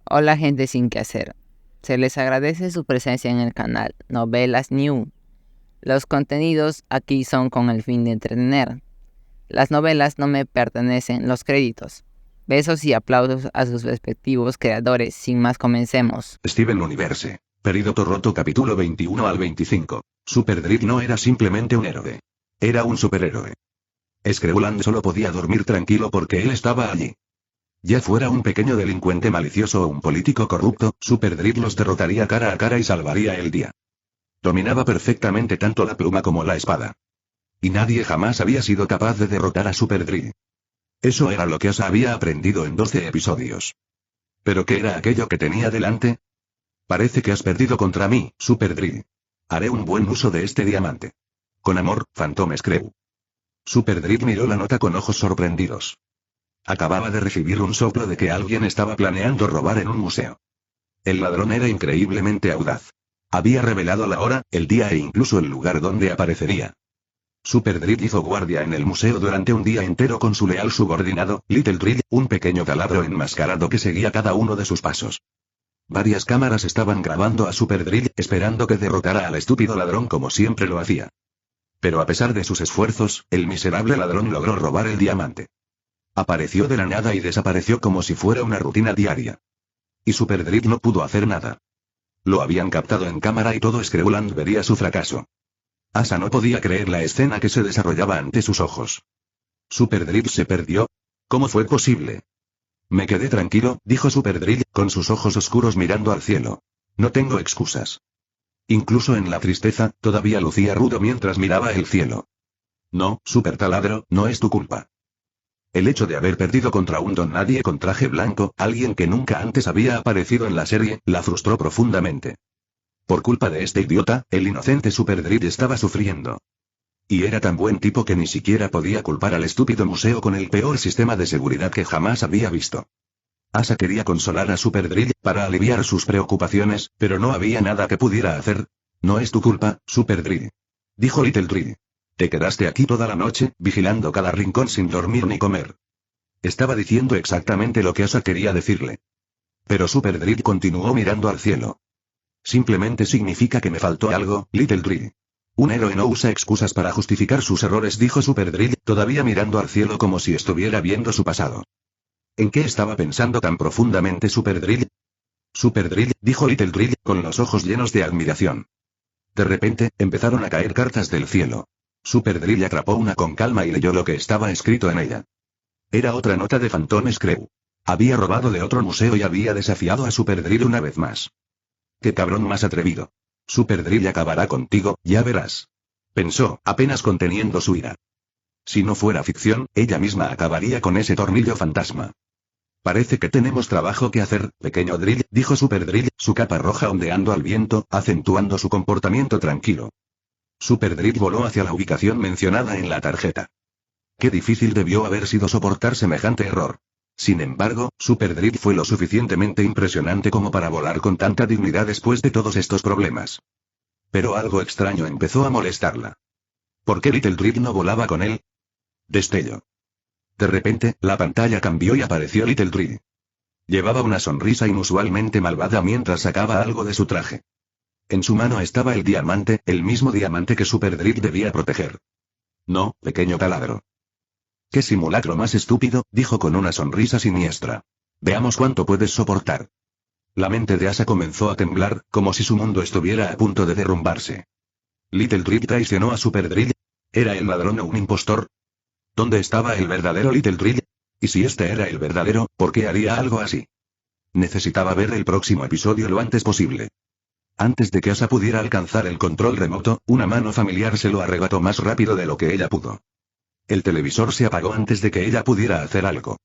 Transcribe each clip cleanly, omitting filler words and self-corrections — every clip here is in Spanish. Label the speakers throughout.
Speaker 1: Hola gente sin qué hacer. Se les agradece su presencia en el canal Novelas New. Los contenidos aquí son con el fin de entretener. Las novelas no me pertenecen los créditos. Besos y aplausos a sus respectivos creadores. Sin más, comencemos.
Speaker 2: Steven Universe. Período roto capítulo 21 al 25. Superdrive no era simplemente un héroe. Era un superhéroe. Screwland solo podía dormir tranquilo porque él estaba allí. Ya fuera un pequeño delincuente malicioso o un político corrupto, Superdrive los derrotaría cara a cara y salvaría el día. Dominaba perfectamente tanto la pluma como la espada. Y nadie jamás había sido capaz de derrotar a Superdrive. Eso era lo que Asa había aprendido en 12 episodios. ¿Pero qué era aquello que tenía delante? Parece que has perdido contra mí, Superdrive. Haré un buen uso de este diamante. Con amor, Phantom Screw. Superdrive miró la nota con ojos sorprendidos. Acababa de recibir un soplo de que alguien estaba planeando robar en un museo. El ladrón era increíblemente audaz. Había revelado la hora, el día e incluso el lugar donde aparecería. Superdrive hizo guardia en el museo durante un día entero con su leal subordinado, Little Drill, un pequeño taladro enmascarado que seguía cada uno de sus pasos. Varias cámaras estaban grabando a Superdrill, esperando que derrotara al estúpido ladrón como siempre lo hacía. Pero a pesar de sus esfuerzos, el miserable ladrón logró robar el diamante. Apareció de la nada y desapareció como si fuera una rutina diaria. Y Superdrill no pudo hacer nada. Lo habían captado en cámara y todo Screwland vería su fracaso. Asa no podía creer la escena que se desarrollaba ante sus ojos. ¿Superdrill se perdió? ¿Cómo fue posible? Me quedé tranquilo, dijo Superdrill, con sus ojos oscuros mirando al cielo. No tengo excusas. Incluso en la tristeza, todavía lucía rudo mientras miraba el cielo. No, Super Taladro, no es tu culpa. El hecho de haber perdido contra un don nadie con traje blanco, alguien que nunca antes había aparecido en la serie, la frustró profundamente. Por culpa de este idiota, el inocente Superdrill estaba sufriendo. Y era tan buen tipo que ni siquiera podía culpar al estúpido museo con el peor sistema de seguridad que jamás había visto. Asa quería consolar a Superdrill, para aliviar sus preocupaciones, pero no había nada que pudiera hacer. No es tu culpa, Superdrill. Dijo Little Drill. Te quedaste aquí toda la noche, vigilando cada rincón sin dormir ni comer. Estaba diciendo exactamente lo que Asa quería decirle. Pero Superdrill continuó mirando al cielo. Simplemente significa que me faltó algo, Little Drill. Un héroe no usa excusas para justificar sus errores, dijo Superdrill, todavía mirando al cielo como si estuviera viendo su pasado. ¿En qué estaba pensando tan profundamente Superdrill? Superdrill, dijo Little Drill, con los ojos llenos de admiración. De repente, empezaron a caer cartas del cielo. Superdrill atrapó una con calma y leyó lo que estaba escrito en ella. Era otra nota de Phantom Screw. Había robado de otro museo y había desafiado a Superdrill una vez más. ¡Qué cabrón más atrevido! Superdrill acabará contigo, ya verás. Pensó, apenas conteniendo su ira. Si no fuera ficción, ella misma acabaría con ese tornillo fantasma. Parece que tenemos trabajo que hacer, pequeño Drill, dijo Superdrill, su capa roja ondeando al viento, acentuando su comportamiento tranquilo. Superdrill voló hacia la ubicación mencionada en la tarjeta. Qué difícil debió haber sido soportar semejante error. Sin embargo, Superdrill fue lo suficientemente impresionante como para volar con tanta dignidad después de todos estos problemas. Pero algo extraño empezó a molestarla. ¿Por qué Little Drill no volaba con él? Destello. De repente, la pantalla cambió y apareció Little Drill. Llevaba una sonrisa inusualmente malvada mientras sacaba algo de su traje. En su mano estaba el diamante, el mismo diamante que Superdrill debía proteger. No, pequeño taladro. ¡Qué simulacro más estúpido!, dijo con una sonrisa siniestra. Veamos cuánto puedes soportar. La mente de Asa comenzó a temblar, como si su mundo estuviera a punto de derrumbarse. ¿Little Drill traicionó a Superdrill? ¿Era el ladrón o un impostor? ¿Dónde estaba el verdadero Little Drill? Y si este era el verdadero, ¿por qué haría algo así? Necesitaba ver el próximo episodio lo antes posible. Antes de que Asa pudiera alcanzar el control remoto, una mano familiar se lo arrebató más rápido de lo que ella pudo. El televisor se apagó antes de que ella pudiera hacer algo.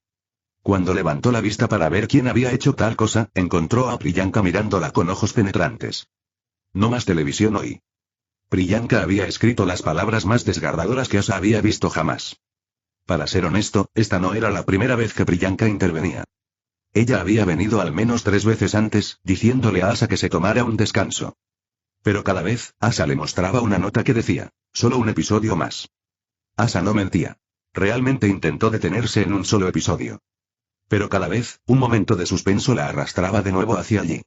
Speaker 2: Cuando levantó la vista para ver quién había hecho tal cosa, encontró a Priyanka mirándola con ojos penetrantes. No más televisión hoy. Priyanka había escrito las palabras más desgarradoras que Asa había visto jamás. Para ser honesto, esta no era la primera vez que Priyanka intervenía. Ella había venido al menos 3 veces antes, diciéndole a Asa que se tomara un descanso. Pero cada vez, Asa le mostraba una nota que decía, solo un episodio más. Asa no mentía. Realmente intentó detenerse en un solo episodio. Pero cada vez, un momento de suspenso la arrastraba de nuevo hacia allí.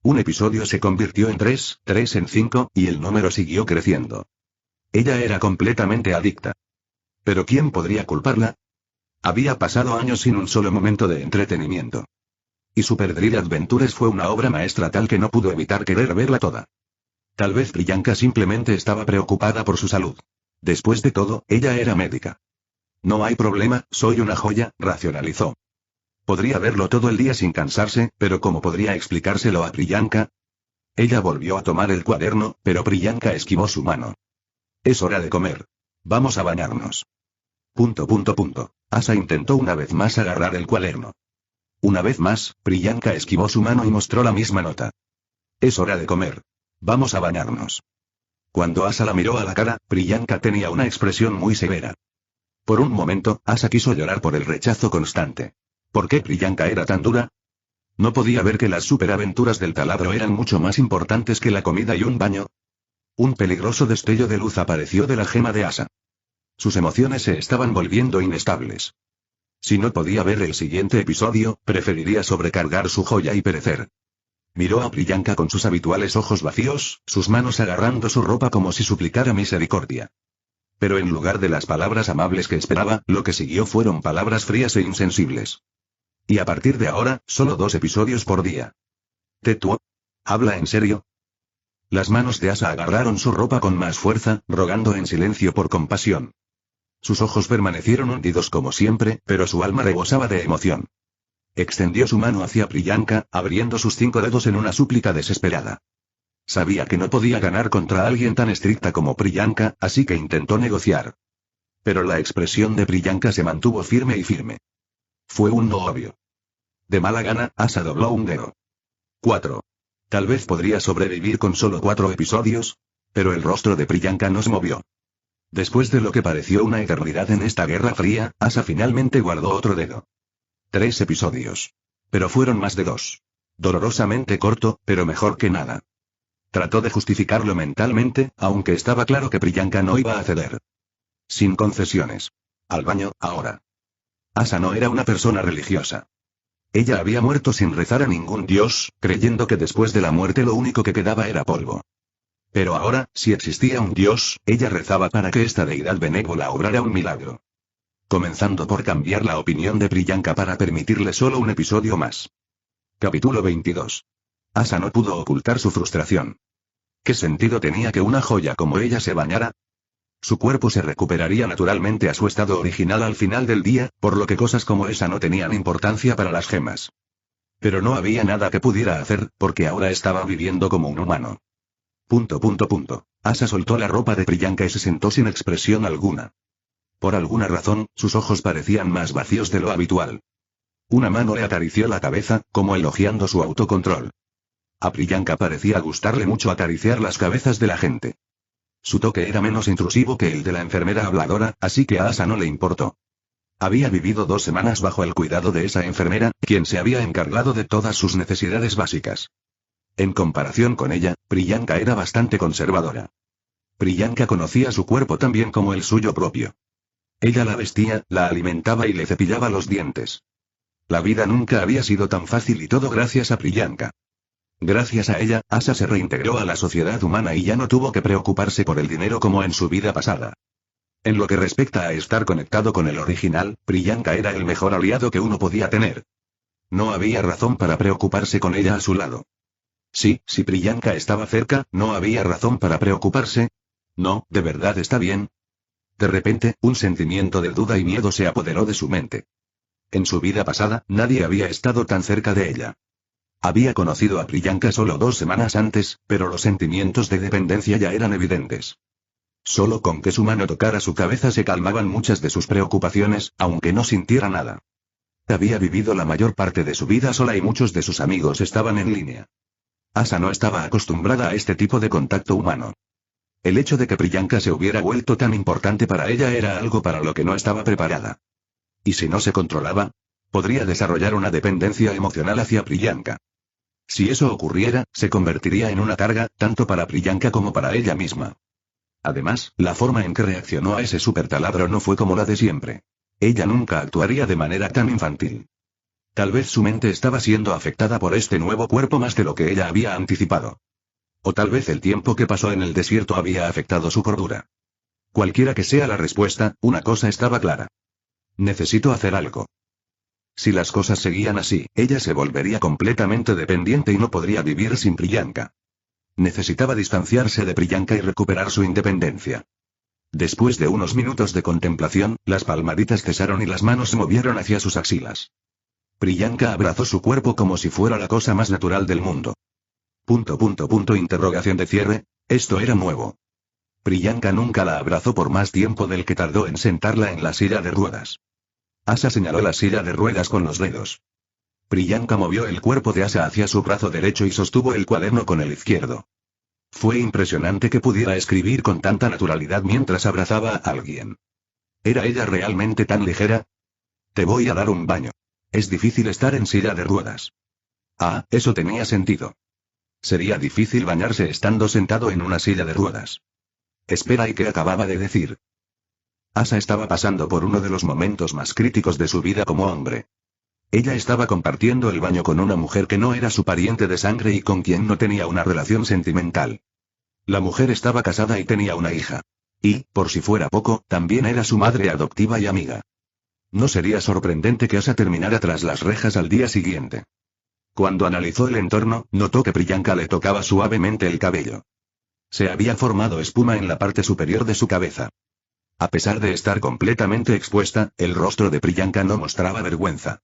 Speaker 2: Un episodio se convirtió en 3, 3 en 5, y el número siguió creciendo. Ella era completamente adicta. ¿Pero quién podría culparla? Había pasado años sin un solo momento de entretenimiento. Y Super Drill Adventures fue una obra maestra tal que no pudo evitar querer verla toda. Tal vez Priyanka simplemente estaba preocupada por su salud. Después de todo, ella era médica. No hay problema, soy una joya, racionalizó. Podría verlo todo el día sin cansarse, pero ¿cómo podría explicárselo a Priyanka? Ella volvió a tomar el cuaderno, pero Priyanka esquivó su mano. Es hora de comer. Vamos a bañarnos. ... Asa intentó una vez más agarrar el cuaderno. Una vez más, Priyanka esquivó su mano y mostró la misma nota. Es hora de comer. Vamos a bañarnos. Cuando Asa la miró a la cara, Priyanka tenía una expresión muy severa. Por un momento, Asa quiso llorar por el rechazo constante. ¿Por qué Priyanka era tan dura? ¿No podía ver que las superaventuras del taladro eran mucho más importantes que la comida y un baño? Un peligroso destello de luz apareció de la gema de Asa. Sus emociones se estaban volviendo inestables. Si no podía ver el siguiente episodio, preferiría sobrecargar su joya y perecer. Miró a Priyanka con sus habituales ojos vacíos, sus manos agarrando su ropa como si suplicara misericordia. Pero en lugar de las palabras amables que esperaba, lo que siguió fueron palabras frías e insensibles. Y a partir de ahora, solo 2 episodios por día. ¿Tetuo? ¿Habla en serio? Las manos de Asa agarraron su ropa con más fuerza, rogando en silencio por compasión. Sus ojos permanecieron hundidos como siempre, pero su alma rebosaba de emoción. Extendió su mano hacia Priyanka, abriendo sus 5 dedos en una súplica desesperada. Sabía que no podía ganar contra alguien tan estricta como Priyanka, así que intentó negociar. Pero la expresión de Priyanka se mantuvo firme y firme. Fue un no obvio. De mala gana, Asa dobló un dedo. 4. Tal vez podría sobrevivir con solo 4 episodios, pero el rostro de Priyanka no se movió. Después de lo que pareció una eternidad en esta guerra fría, Asa finalmente guardó otro dedo. 3 episodios. Pero fueron más de 2. Dolorosamente corto, pero mejor que nada. Trató de justificarlo mentalmente, aunque estaba claro que Priyanka no iba a ceder. Sin concesiones. Al baño, ahora. Asa no era una persona religiosa. Ella había muerto sin rezar a ningún dios, creyendo que después de la muerte lo único que quedaba era polvo. Pero ahora, si existía un dios, ella rezaba para que esta deidad benévola obrara un milagro. Comenzando por cambiar la opinión de Priyanka para permitirle solo un episodio más. Capítulo 22. Asa no pudo ocultar su frustración. ¿Qué sentido tenía que una joya como ella se bañara? Su cuerpo se recuperaría naturalmente a su estado original al final del día, por lo que cosas como esa no tenían importancia para las gemas. Pero no había nada que pudiera hacer, porque ahora estaba viviendo como un humano. Asa soltó la ropa de Priyanka y se sentó sin expresión alguna. Por alguna razón, sus ojos parecían más vacíos de lo habitual. Una mano le acarició la cabeza, como elogiando su autocontrol. A Priyanka parecía gustarle mucho acariciar las cabezas de la gente. Su toque era menos intrusivo que el de la enfermera habladora, así que a Asa no le importó. Había vivido 2 semanas bajo el cuidado de esa enfermera, quien se había encargado de todas sus necesidades básicas. En comparación con ella, Priyanka era bastante conservadora. Priyanka conocía su cuerpo tan bien como el suyo propio. Ella la vestía, la alimentaba y le cepillaba los dientes. La vida nunca había sido tan fácil y todo gracias a Priyanka. Gracias a ella, Asa se reintegró a la sociedad humana y ya no tuvo que preocuparse por el dinero como en su vida pasada. En lo que respecta a estar conectado con el original, Priyanka era el mejor aliado que uno podía tener. No había razón para preocuparse con ella a su lado. Sí, si Priyanka estaba cerca, no había razón para preocuparse. No, ¿de verdad está bien? De repente, un sentimiento de duda y miedo se apoderó de su mente. En su vida pasada, nadie había estado tan cerca de ella. Había conocido a Priyanka solo 2 semanas antes, pero los sentimientos de dependencia ya eran evidentes. Solo con que su mano tocara su cabeza se calmaban muchas de sus preocupaciones, aunque no sintiera nada. Había vivido la mayor parte de su vida sola y muchos de sus amigos estaban en línea. Asa no estaba acostumbrada a este tipo de contacto humano. El hecho de que Priyanka se hubiera vuelto tan importante para ella era algo para lo que no estaba preparada. ¿Y si no se controlaba? Podría desarrollar una dependencia emocional hacia Priyanka. Si eso ocurriera, se convertiría en una carga, tanto para Priyanka como para ella misma. Además, la forma en que reaccionó a ese supertaladro no fue como la de siempre. Ella nunca actuaría de manera tan infantil. Tal vez su mente estaba siendo afectada por este nuevo cuerpo más de lo que ella había anticipado. O tal vez el tiempo que pasó en el desierto había afectado su cordura. Cualquiera que sea la respuesta, una cosa estaba clara. Necesito hacer algo. Si las cosas seguían así, ella se volvería completamente dependiente y no podría vivir sin Priyanka. Necesitaba distanciarse de Priyanka y recuperar su independencia. Después de unos minutos de contemplación, las palmaditas cesaron y las manos se movieron hacia sus axilas. Priyanka abrazó su cuerpo como si fuera la cosa más natural del mundo. Interrogación de cierre, esto era nuevo. Priyanka nunca la abrazó por más tiempo del que tardó en sentarla en la silla de ruedas. Asa señaló la silla de ruedas con los dedos. Priyanka movió el cuerpo de Asa hacia su brazo derecho y sostuvo el cuaderno con el izquierdo. Fue impresionante que pudiera escribir con tanta naturalidad mientras abrazaba a alguien. ¿Era ella realmente tan ligera? Te voy a dar un baño. Es difícil estar en silla de ruedas. Ah, eso tenía sentido. Sería difícil bañarse estando sentado en una silla de ruedas. Espera, ¿y qué acababa de decir? Asa estaba pasando por uno de los momentos más críticos de su vida como hombre. Ella estaba compartiendo el baño con una mujer que no era su pariente de sangre y con quien no tenía una relación sentimental. La mujer estaba casada y tenía una hija. Y, por si fuera poco, también era su madre adoptiva y amiga. No sería sorprendente que Asa terminara tras las rejas al día siguiente. Cuando analizó el entorno, notó que Priyanka le tocaba suavemente el cabello. Se había formado espuma en la parte superior de su cabeza. A pesar de estar completamente expuesta, el rostro de Priyanka no mostraba vergüenza.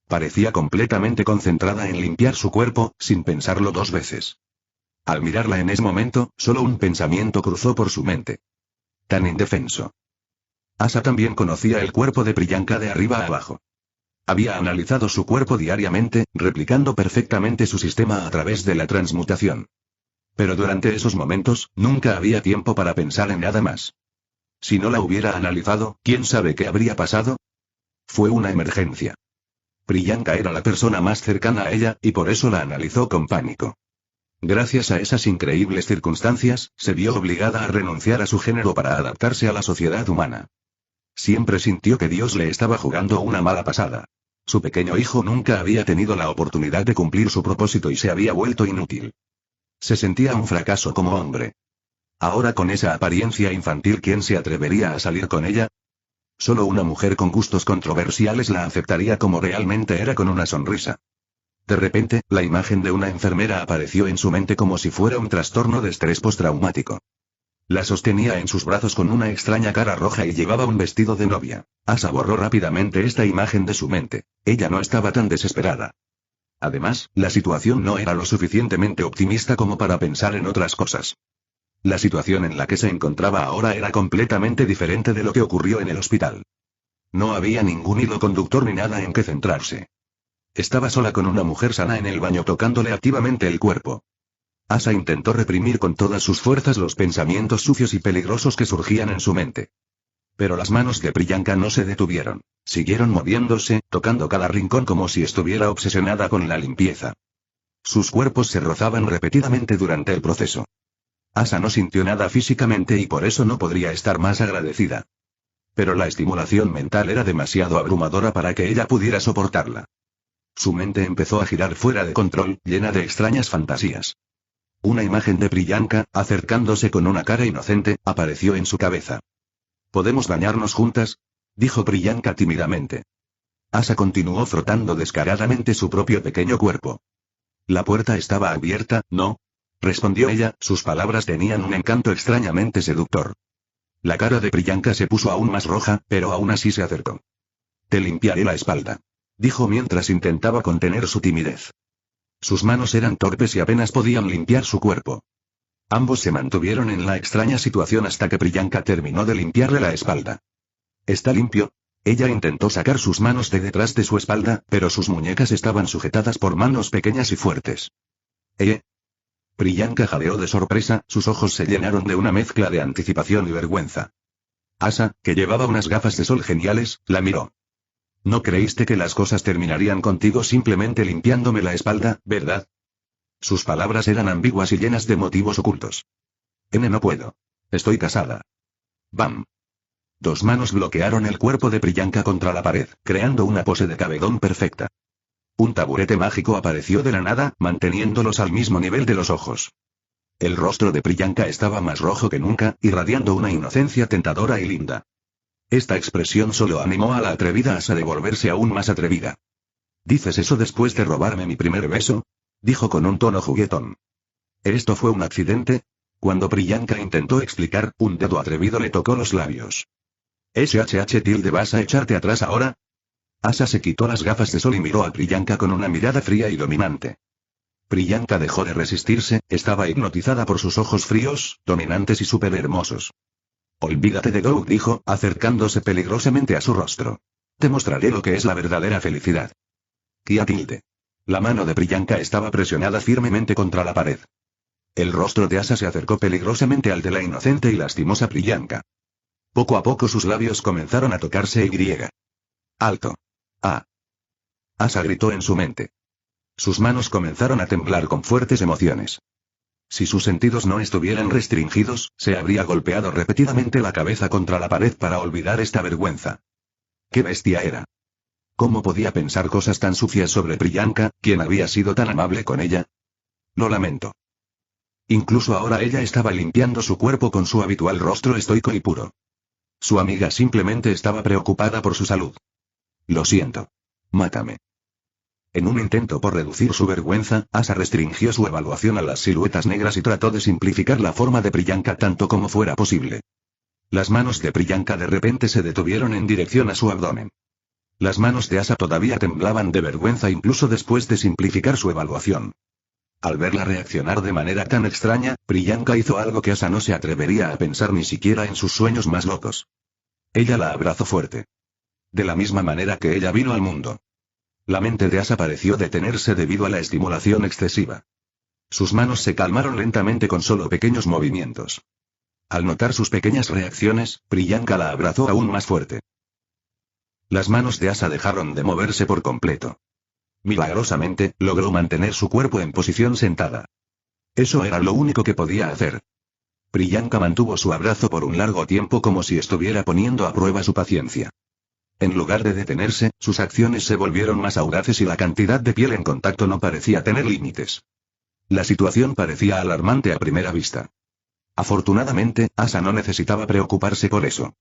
Speaker 2: Parecía completamente concentrada en limpiar su cuerpo, sin pensarlo dos veces. Al mirarla en ese momento, solo un pensamiento cruzó por su mente. Tan indefenso. Asa también conocía el cuerpo de Priyanka de arriba a abajo. Había analizado su cuerpo diariamente, replicando perfectamente su sistema a través de la transmutación. Pero durante esos momentos, nunca había tiempo para pensar en nada más. Si no la hubiera analizado, ¿quién sabe qué habría pasado? Fue una emergencia. Priyanka era la persona más cercana a ella, y por eso la analizó con pánico. Gracias a esas increíbles circunstancias, se vio obligada a renunciar a su género para adaptarse a la sociedad humana. Siempre sintió que Dios le estaba jugando una mala pasada. Su pequeño hijo nunca había tenido la oportunidad de cumplir su propósito y se había vuelto inútil. Se sentía un fracaso como hombre. Ahora con esa apariencia infantil, ¿quién se atrevería a salir con ella? Solo una mujer con gustos controversiales la aceptaría como realmente era, con una sonrisa. De repente, la imagen de una enfermera apareció en su mente como si fuera un trastorno de estrés postraumático. La sostenía en sus brazos con una extraña cara roja y llevaba un vestido de novia. Asa borró rápidamente esta imagen de su mente. Ella no estaba tan desesperada. Además, la situación no era lo suficientemente optimista como para pensar en otras cosas. La situación en la que se encontraba ahora era completamente diferente de lo que ocurrió en el hospital. No había ningún hilo conductor ni nada en que centrarse. Estaba sola con una mujer sana en el baño tocándole activamente el cuerpo. Asa intentó reprimir con todas sus fuerzas los pensamientos sucios y peligrosos que surgían en su mente. Pero las manos de Priyanka no se detuvieron. Siguieron moviéndose, tocando cada rincón como si estuviera obsesionada con la limpieza. Sus cuerpos se rozaban repetidamente durante el proceso. Asa no sintió nada físicamente y por eso no podría estar más agradecida. Pero la estimulación mental era demasiado abrumadora para que ella pudiera soportarla. Su mente empezó a girar fuera de control, llena de extrañas fantasías. Una imagen de Priyanka, acercándose con una cara inocente, apareció en su cabeza. ¿Podemos bañarnos juntas?, dijo Priyanka tímidamente. Asa continuó frotando descaradamente su propio pequeño cuerpo. La puerta estaba abierta, ¿no?, respondió ella, sus palabras tenían un encanto extrañamente seductor. La cara de Priyanka se puso aún más roja, pero aún así se acercó. Te limpiaré la espalda, dijo mientras intentaba contener su timidez. Sus manos eran torpes y apenas podían limpiar su cuerpo. Ambos se mantuvieron en la extraña situación hasta que Priyanka terminó de limpiarle la espalda. ¿Está limpio? Ella intentó sacar sus manos de detrás de su espalda, pero sus muñecas estaban sujetadas por manos pequeñas y fuertes. Priyanka jadeó de sorpresa, sus ojos se llenaron de una mezcla de anticipación y vergüenza. Asa, que llevaba unas gafas de sol geniales, la miró. No creíste que las cosas terminarían contigo simplemente limpiándome la espalda, ¿verdad? Sus palabras eran ambiguas y llenas de motivos ocultos. No puedo. Estoy casada. ¡Bam! Dos manos bloquearon el cuerpo de Priyanka contra la pared, creando una pose de cabedón perfecta. Un taburete mágico apareció de la nada, manteniéndolos al mismo nivel de los ojos. El rostro de Priyanka estaba más rojo que nunca, irradiando una inocencia tentadora y linda. Esta expresión solo animó a la atrevida Asa de volverse aún más atrevida. ¿Dices eso después de robarme mi primer beso?, dijo con un tono juguetón. ¿Esto fue un accidente? Cuando Priyanka intentó explicar, un dedo atrevido le tocó los labios. ¿Vas a echarte atrás ahora? Asa se quitó las gafas de sol y miró a Priyanka con una mirada fría y dominante. Priyanka dejó de resistirse, estaba hipnotizada por sus ojos fríos, dominantes y súper hermosos. Olvídate de Doug, dijo, acercándose peligrosamente a su rostro. Te mostraré lo que es la verdadera felicidad. Kia tilde. La mano de Priyanka estaba presionada firmemente contra la pared. El rostro de Asa se acercó peligrosamente al de la inocente y lastimosa Priyanka. Poco a poco sus labios comenzaron a tocarse y. ¡Alto! ¡Ah! Asa gritó en su mente. Sus manos comenzaron a temblar con fuertes emociones. Si sus sentidos no estuvieran restringidos, se habría golpeado repetidamente la cabeza contra la pared para olvidar esta vergüenza. ¡Qué bestia era! ¿Cómo podía pensar cosas tan sucias sobre Priyanka, quien había sido tan amable con ella? Lo lamento. Incluso ahora ella estaba limpiando su cuerpo con su habitual rostro estoico y puro. Su amiga simplemente estaba preocupada por su salud. Lo siento. Mátame. En un intento por reducir su vergüenza, Asa restringió su evaluación a las siluetas negras y trató de simplificar la forma de Priyanka tanto como fuera posible. Las manos de Priyanka de repente se detuvieron en dirección a su abdomen. Las manos de Asa todavía temblaban de vergüenza incluso después de simplificar su evaluación. Al verla reaccionar de manera tan extraña, Priyanka hizo algo que Asa no se atrevería a pensar ni siquiera en sus sueños más locos. Ella la abrazó fuerte. De la misma manera que ella vino al mundo. La mente de Asa pareció detenerse debido a la estimulación excesiva. Sus manos se calmaron lentamente con solo pequeños movimientos. Al notar sus pequeñas reacciones, Priyanka la abrazó aún más fuerte. Las manos de Asa dejaron de moverse por completo. Milagrosamente, logró mantener su cuerpo en posición sentada. Eso era lo único que podía hacer. Priyanka mantuvo su abrazo por un largo tiempo como si estuviera poniendo a prueba su paciencia. En lugar de detenerse, sus acciones se volvieron más audaces y la cantidad de piel en contacto no parecía tener límites. La situación parecía alarmante a primera vista. Afortunadamente, Asa no necesitaba preocuparse por eso.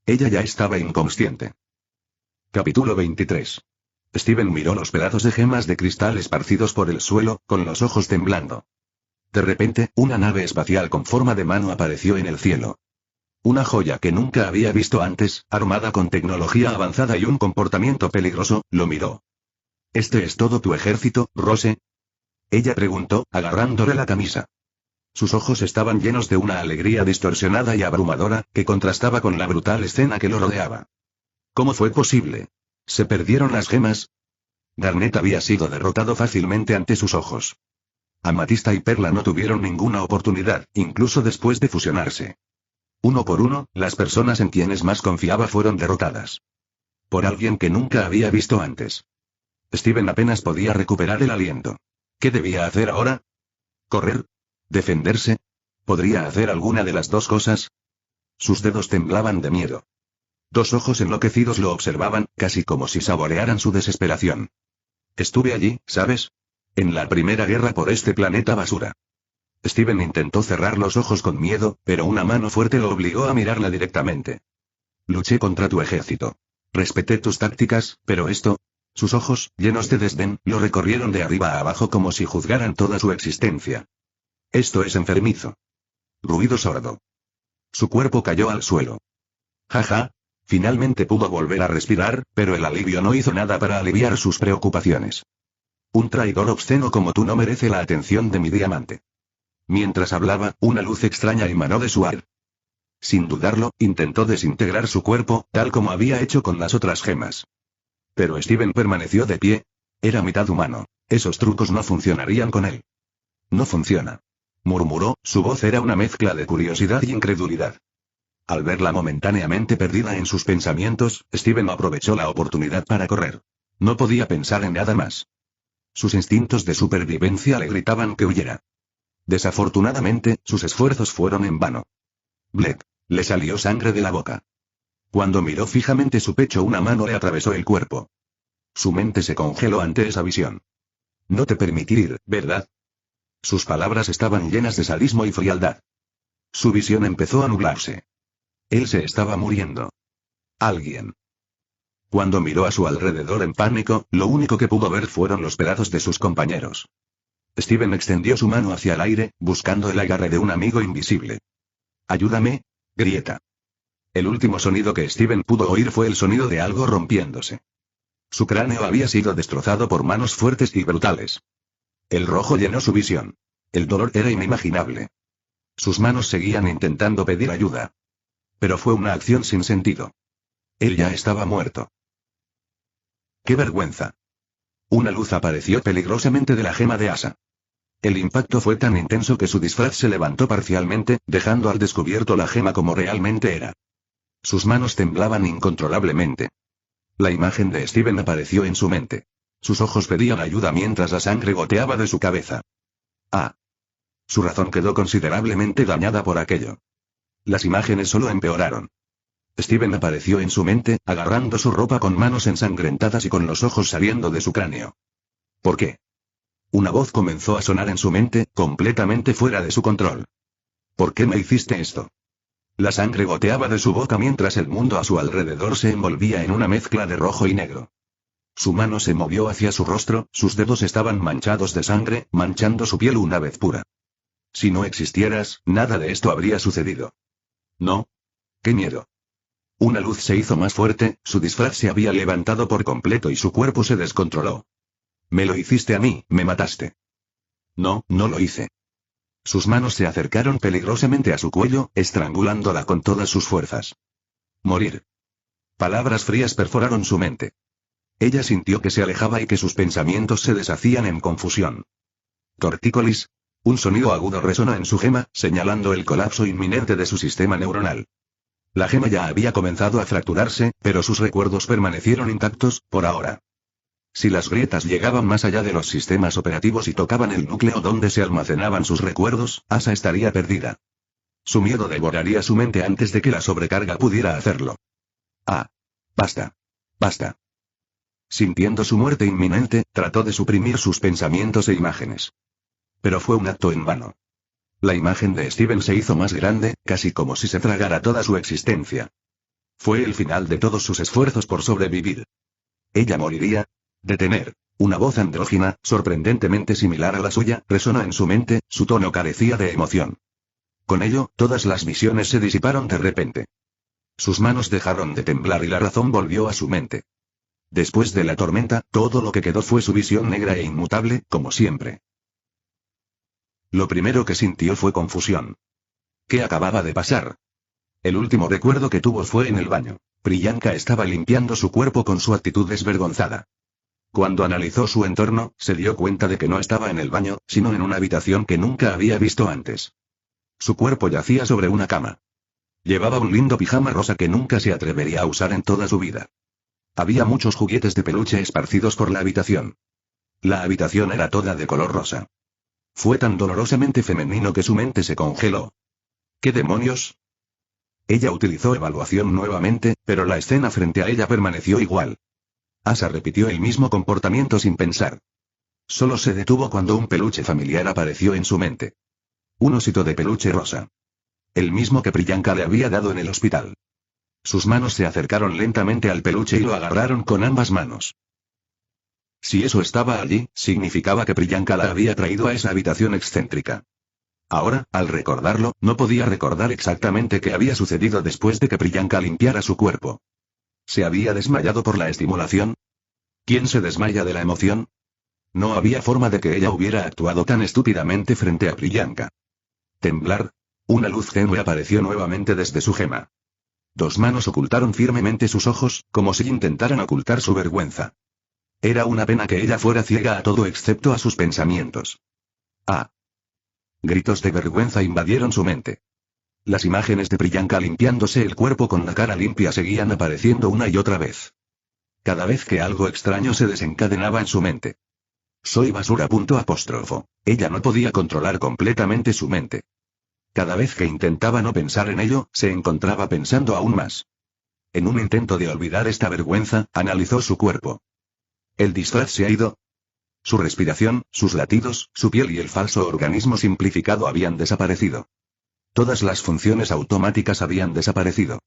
Speaker 2: Ella ya estaba inconsciente. Capítulo 23. Steven miró los pedazos de gemas de cristal esparcidos por el suelo, con los ojos temblando. De repente, una nave espacial con forma de mano apareció en el cielo. Una joya que nunca había visto antes, armada con tecnología avanzada y un comportamiento peligroso, lo miró. ¿Este es todo tu ejército, Rose? Ella preguntó, agarrándole la camisa. Sus ojos estaban llenos de una alegría distorsionada y abrumadora, que contrastaba con la brutal escena que lo rodeaba. ¿Cómo fue posible? ¿Se perdieron las gemas? Garnet había sido derrotado fácilmente ante sus ojos. Amatista y Perla no tuvieron ninguna oportunidad, incluso después de fusionarse. Uno por uno, las personas en quienes más confiaba fueron derrotadas. Por alguien que nunca había visto antes. Steven apenas podía recuperar el aliento. ¿Qué debía hacer ahora? ¿Correr? ¿Defenderse? ¿Podría hacer alguna de las dos cosas? Sus dedos temblaban de miedo. Dos ojos enloquecidos lo observaban, casi como si saborearan su desesperación. Estuve allí, ¿sabes? En la primera guerra por este planeta basura. Steven intentó cerrar los ojos con miedo, pero una mano fuerte lo obligó a mirarla directamente. Luché contra tu ejército. Respeté tus tácticas, pero esto... Sus ojos, llenos de desdén, lo recorrieron de arriba a abajo como si juzgaran toda su existencia. Esto es enfermizo. Ruido sordo. Su cuerpo cayó al suelo. Jaja. Finalmente pudo volver a respirar, pero el alivio no hizo nada para aliviar sus preocupaciones. Un traidor obsceno como tú no merece la atención de mi diamante. Mientras hablaba, una luz extraña emanó de su ar. Sin dudarlo, intentó desintegrar su cuerpo, tal como había hecho con las otras gemas. Pero Steven permaneció de pie. Era mitad humano. Esos trucos no funcionarían con él. No funciona. Murmuró, su voz era una mezcla de curiosidad y incredulidad. Al verla momentáneamente perdida en sus pensamientos, Steven aprovechó la oportunidad para correr. No podía pensar en nada más. Sus instintos de supervivencia le gritaban que huyera. Desafortunadamente, sus esfuerzos fueron en vano. Blek. Le salió sangre de la boca. Cuando miró fijamente su pecho, una mano le atravesó el cuerpo. Su mente se congeló ante esa visión. No te permití ir, ¿verdad? Sus palabras estaban llenas de sadismo y frialdad. Su visión empezó a nublarse. Él se estaba muriendo. Alguien. Cuando miró a su alrededor en pánico, lo único que pudo ver fueron los pedazos de sus compañeros. Steven extendió su mano hacia el aire, buscando el agarre de un amigo invisible. «Ayúdame, Grieta». El último sonido que Steven pudo oír fue el sonido de algo rompiéndose. Su cráneo había sido destrozado por manos fuertes y brutales. El rojo llenó su visión. El dolor era inimaginable. Sus manos seguían intentando pedir ayuda. Pero fue una acción sin sentido. Él ya estaba muerto. ¡Qué vergüenza! Una luz apareció peligrosamente de la gema de Asa. El impacto fue tan intenso que su disfraz se levantó parcialmente, dejando al descubierto la gema como realmente era. Sus manos temblaban incontrolablemente. La imagen de Steven apareció en su mente. Sus ojos pedían ayuda mientras la sangre goteaba de su cabeza. Ah. Su razón quedó considerablemente dañada por aquello. Las imágenes solo empeoraron. Steven apareció en su mente, agarrando su ropa con manos ensangrentadas y con los ojos saliendo de su cráneo. ¿Por qué? Una voz comenzó a sonar en su mente, completamente fuera de su control. ¿Por qué me hiciste esto? La sangre goteaba de su boca mientras el mundo a su alrededor se envolvía en una mezcla de rojo y negro. Su mano se movió hacia su rostro, sus dedos estaban manchados de sangre, manchando su piel una vez pura. Si no existieras, nada de esto habría sucedido. No. ¡Qué miedo! Una luz se hizo más fuerte, su disfraz se había levantado por completo y su cuerpo se descontroló. Me lo hiciste a mí, me mataste. No, no lo hice. Sus manos se acercaron peligrosamente a su cuello, estrangulándola con todas sus fuerzas. Morir. Palabras frías perforaron su mente. Ella sintió que se alejaba y que sus pensamientos se deshacían en confusión. Tortícolis. Un sonido agudo resonó en su gema, señalando el colapso inminente de su sistema neuronal. La gema ya había comenzado a fracturarse, pero sus recuerdos permanecieron intactos, por ahora. Si las grietas llegaban más allá de los sistemas operativos y tocaban el núcleo donde se almacenaban sus recuerdos, Asa estaría perdida. Su miedo devoraría su mente antes de que la sobrecarga pudiera hacerlo. Ah. Basta. Basta. Sintiendo su muerte inminente, trató de suprimir sus pensamientos e imágenes. Pero fue un acto en vano. La imagen de Steven se hizo más grande, casi como si se tragara toda su existencia. Fue el final de todos sus esfuerzos por sobrevivir. Ella moriría. Detener. Una voz andrógina, sorprendentemente similar a la suya, resonó en su mente, su tono carecía de emoción. Con ello, todas las visiones se disiparon de repente. Sus manos dejaron de temblar y la razón volvió a su mente. Después de la tormenta, todo lo que quedó fue su visión negra e inmutable, como siempre. Lo primero que sintió fue confusión. ¿Qué acababa de pasar? El último recuerdo que tuvo fue en el baño. Priyanka estaba limpiando su cuerpo con su actitud desvergonzada. Cuando analizó su entorno, se dio cuenta de que no estaba en el baño, sino en una habitación que nunca había visto antes. Su cuerpo yacía sobre una cama. Llevaba un lindo pijama rosa que nunca se atrevería a usar en toda su vida. Había muchos juguetes de peluche esparcidos por la habitación. La habitación era toda de color rosa. Fue tan dolorosamente femenino que su mente se congeló. ¿Qué demonios? Ella utilizó evaluación nuevamente, pero la escena frente a ella permaneció igual. Asa repitió el mismo comportamiento sin pensar. Solo se detuvo cuando un peluche familiar apareció en su mente. Un osito de peluche rosa. El mismo que Priyanka le había dado en el hospital. Sus manos se acercaron lentamente al peluche y lo agarraron con ambas manos. Si eso estaba allí, significaba que Priyanka la había traído a esa habitación excéntrica. Ahora, al recordarlo, no podía recordar exactamente qué había sucedido después de que Priyanka limpiara su cuerpo. ¿Se había desmayado por la estimulación? ¿Quién se desmaya de la emoción? No había forma de que ella hubiera actuado tan estúpidamente frente a Priyanka. Temblar. Una luz tenue apareció nuevamente desde su gema. Dos manos ocultaron firmemente sus ojos, como si intentaran ocultar su vergüenza. Era una pena que ella fuera ciega a todo excepto a sus pensamientos. Ah. Gritos de vergüenza invadieron su mente. Las imágenes de Priyanka limpiándose el cuerpo con la cara limpia seguían apareciendo una y otra vez. Cada vez que algo extraño se desencadenaba en su mente. Soy basura. Ella no podía controlar completamente su mente. Cada vez que intentaba no pensar en ello, se encontraba pensando aún más. En un intento de olvidar esta vergüenza, analizó su cuerpo. ¿El disfraz se ha ido? Su respiración, sus latidos, su piel y el falso organismo simplificado habían desaparecido. Todas las funciones automáticas habían desaparecido.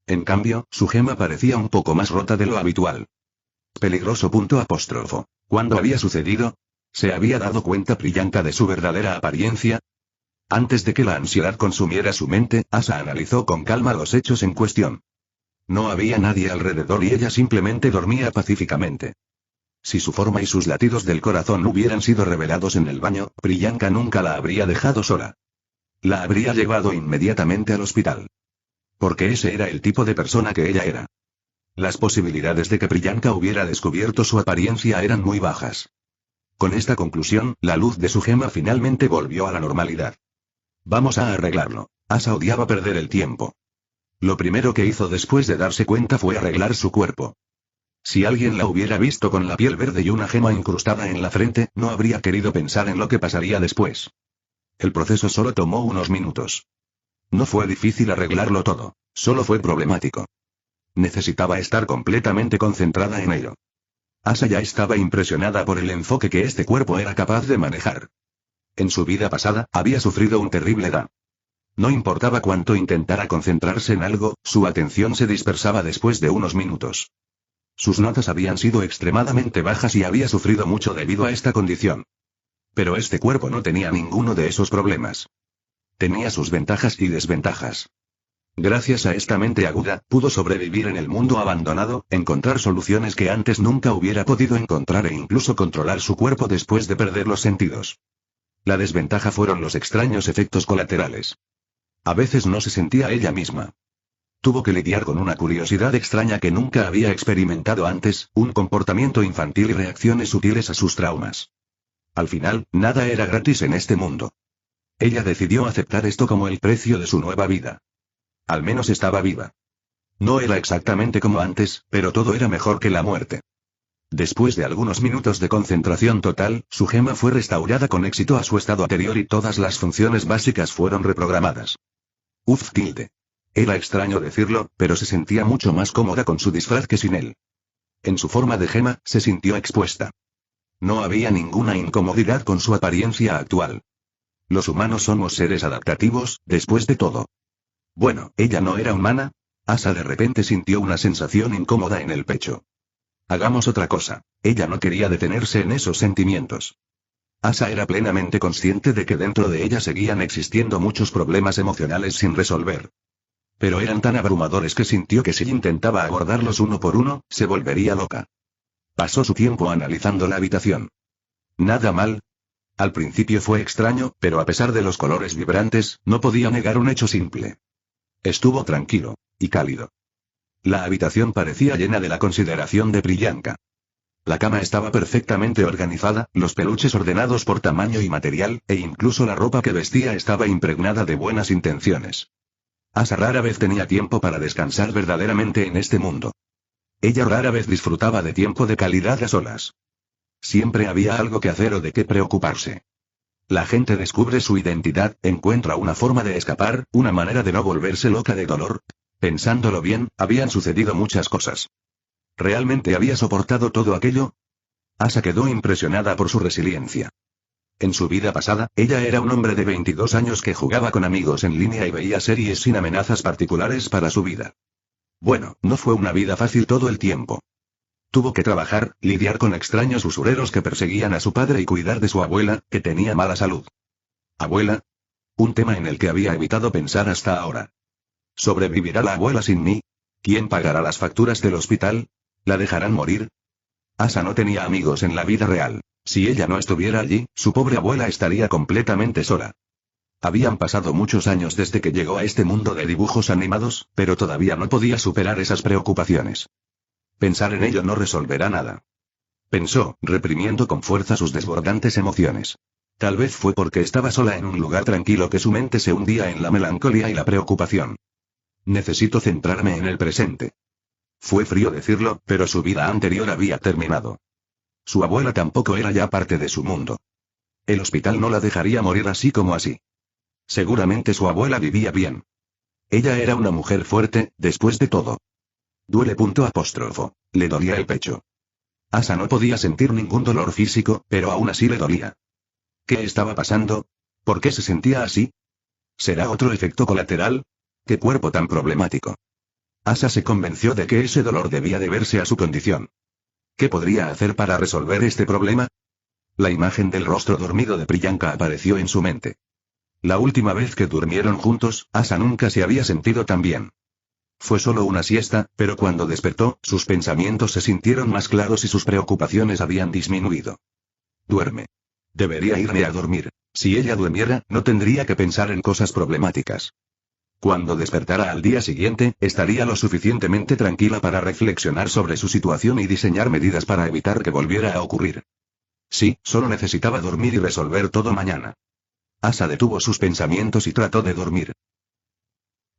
Speaker 2: En cambio, su gema parecía un poco más rota de lo habitual. Peligroso. ¿Cuándo había sucedido? ¿Se había dado cuenta Priyanka de su verdadera apariencia? Antes de que la ansiedad consumiera su mente, Asa analizó con calma los hechos en cuestión. No había nadie alrededor y ella simplemente dormía pacíficamente. Si su forma y sus latidos del corazón hubieran sido revelados en el baño, Priyanka nunca la habría dejado sola. La habría llevado inmediatamente al hospital. Porque ese era el tipo de persona que ella era. Las posibilidades de que Priyanka hubiera descubierto su apariencia eran muy bajas. Con esta conclusión, la luz de su gema finalmente volvió a la normalidad. Vamos a arreglarlo. Asa odiaba perder el tiempo. Lo primero que hizo después de darse cuenta fue arreglar su cuerpo. Si alguien la hubiera visto con la piel verde y una gema incrustada en la frente, no habría querido pensar en lo que pasaría después. El proceso solo tomó unos minutos. No fue difícil arreglarlo todo, solo fue problemático. Necesitaba estar completamente concentrada en ello. Asa ya estaba impresionada por el enfoque que este cuerpo era capaz de manejar. En su vida pasada, había sufrido un terrible daño. No importaba cuánto intentara concentrarse en algo, su atención se dispersaba después de unos minutos. Sus notas habían sido extremadamente bajas y había sufrido mucho debido a esta condición. Pero este cuerpo no tenía ninguno de esos problemas. Tenía sus ventajas y desventajas. Gracias a esta mente aguda, pudo sobrevivir en el mundo abandonado, encontrar soluciones que antes nunca hubiera podido encontrar e incluso controlar su cuerpo después de perder los sentidos. La desventaja fueron los extraños efectos colaterales. A veces no se sentía ella misma. Tuvo que lidiar con una curiosidad extraña que nunca había experimentado antes, un comportamiento infantil y reacciones sutiles a sus traumas. Al final, nada era gratis en este mundo. Ella decidió aceptar esto como el precio de su nueva vida. Al menos estaba viva. No era exactamente como antes, pero todo era mejor que la muerte. Después de algunos minutos de concentración total, su gema fue restaurada con éxito a su estado anterior y todas las funciones básicas fueron reprogramadas. Era extraño decirlo, pero se sentía mucho más cómoda con su disfraz que sin él. En su forma de gema, se sintió expuesta. No había ninguna incomodidad con su apariencia actual. Los humanos somos seres adaptativos, después de todo. Bueno, ¿ella no era humana? Asa de repente sintió una sensación incómoda en el pecho. Hagamos otra cosa. Ella no quería detenerse en esos sentimientos. Asa era plenamente consciente de que dentro de ella seguían existiendo muchos problemas emocionales sin resolver. Pero eran tan abrumadores que sintió que si intentaba abordarlos uno por uno, se volvería loca. Pasó su tiempo analizando la habitación. Nada mal. Al principio fue extraño, pero a pesar de los colores vibrantes, no podía negar un hecho simple. Estuvo tranquilo, y cálido. La habitación parecía llena de la consideración de Priyanka. La cama estaba perfectamente organizada, los peluches ordenados por tamaño y material, e incluso la ropa que vestía estaba impregnada de buenas intenciones. Asa rara vez tenía tiempo para descansar verdaderamente en este mundo. Ella rara vez disfrutaba de tiempo de calidad a solas. Siempre había algo que hacer o de qué preocuparse. La gente descubre su identidad, encuentra una forma de escapar, una manera de no volverse loca de dolor. Pensándolo bien, habían sucedido muchas cosas. ¿Realmente había soportado todo aquello? Asa quedó impresionada por su resiliencia. En su vida pasada, ella era un hombre de 22 años que jugaba con amigos en línea y veía series sin amenazas particulares para su vida. Bueno, no fue una vida fácil todo el tiempo. Tuvo que trabajar, lidiar con extraños usureros que perseguían a su padre y cuidar de su abuela, que tenía mala salud. ¿Abuela? Un tema en el que había evitado pensar hasta ahora. ¿Sobrevivirá la abuela sin mí? ¿Quién pagará las facturas del hospital? ¿La dejarán morir? Asa no tenía amigos en la vida real. Si ella no estuviera allí, su pobre abuela estaría completamente sola. Habían pasado muchos años desde que llegó a este mundo de dibujos animados, pero todavía no podía superar esas preocupaciones. Pensar en ello no resolverá nada. Pensó, reprimiendo con fuerza sus desbordantes emociones. Tal vez fue porque estaba sola en un lugar tranquilo que su mente se hundía en la melancolía y la preocupación. Necesito centrarme en el presente. Fue frío decirlo, pero su vida anterior había terminado. Su abuela tampoco era ya parte de su mundo. El hospital no la dejaría morir así como así. Seguramente su abuela vivía bien. Ella era una mujer fuerte, después de todo. Le dolía el pecho. Asa no podía sentir ningún dolor físico, pero aún así le dolía. ¿Qué estaba pasando? ¿Por qué se sentía así? ¿Será otro efecto colateral? ¿Qué cuerpo tan problemático? Asa se convenció de que ese dolor debía deberse a su condición. ¿Qué podría hacer para resolver este problema? La imagen del rostro dormido de Priyanka apareció en su mente. La última vez que durmieron juntos, Asa nunca se había sentido tan bien. Fue solo una siesta, pero cuando despertó, sus pensamientos se sintieron más claros y sus preocupaciones habían disminuido. Duerme. Debería irme a dormir. Si ella durmiera, no tendría que pensar en cosas problemáticas. Cuando despertara al día siguiente, estaría lo suficientemente tranquila para reflexionar sobre su situación y diseñar medidas para evitar que volviera a ocurrir. Sí, solo necesitaba dormir y resolver todo mañana. Asa detuvo sus pensamientos y trató de dormir.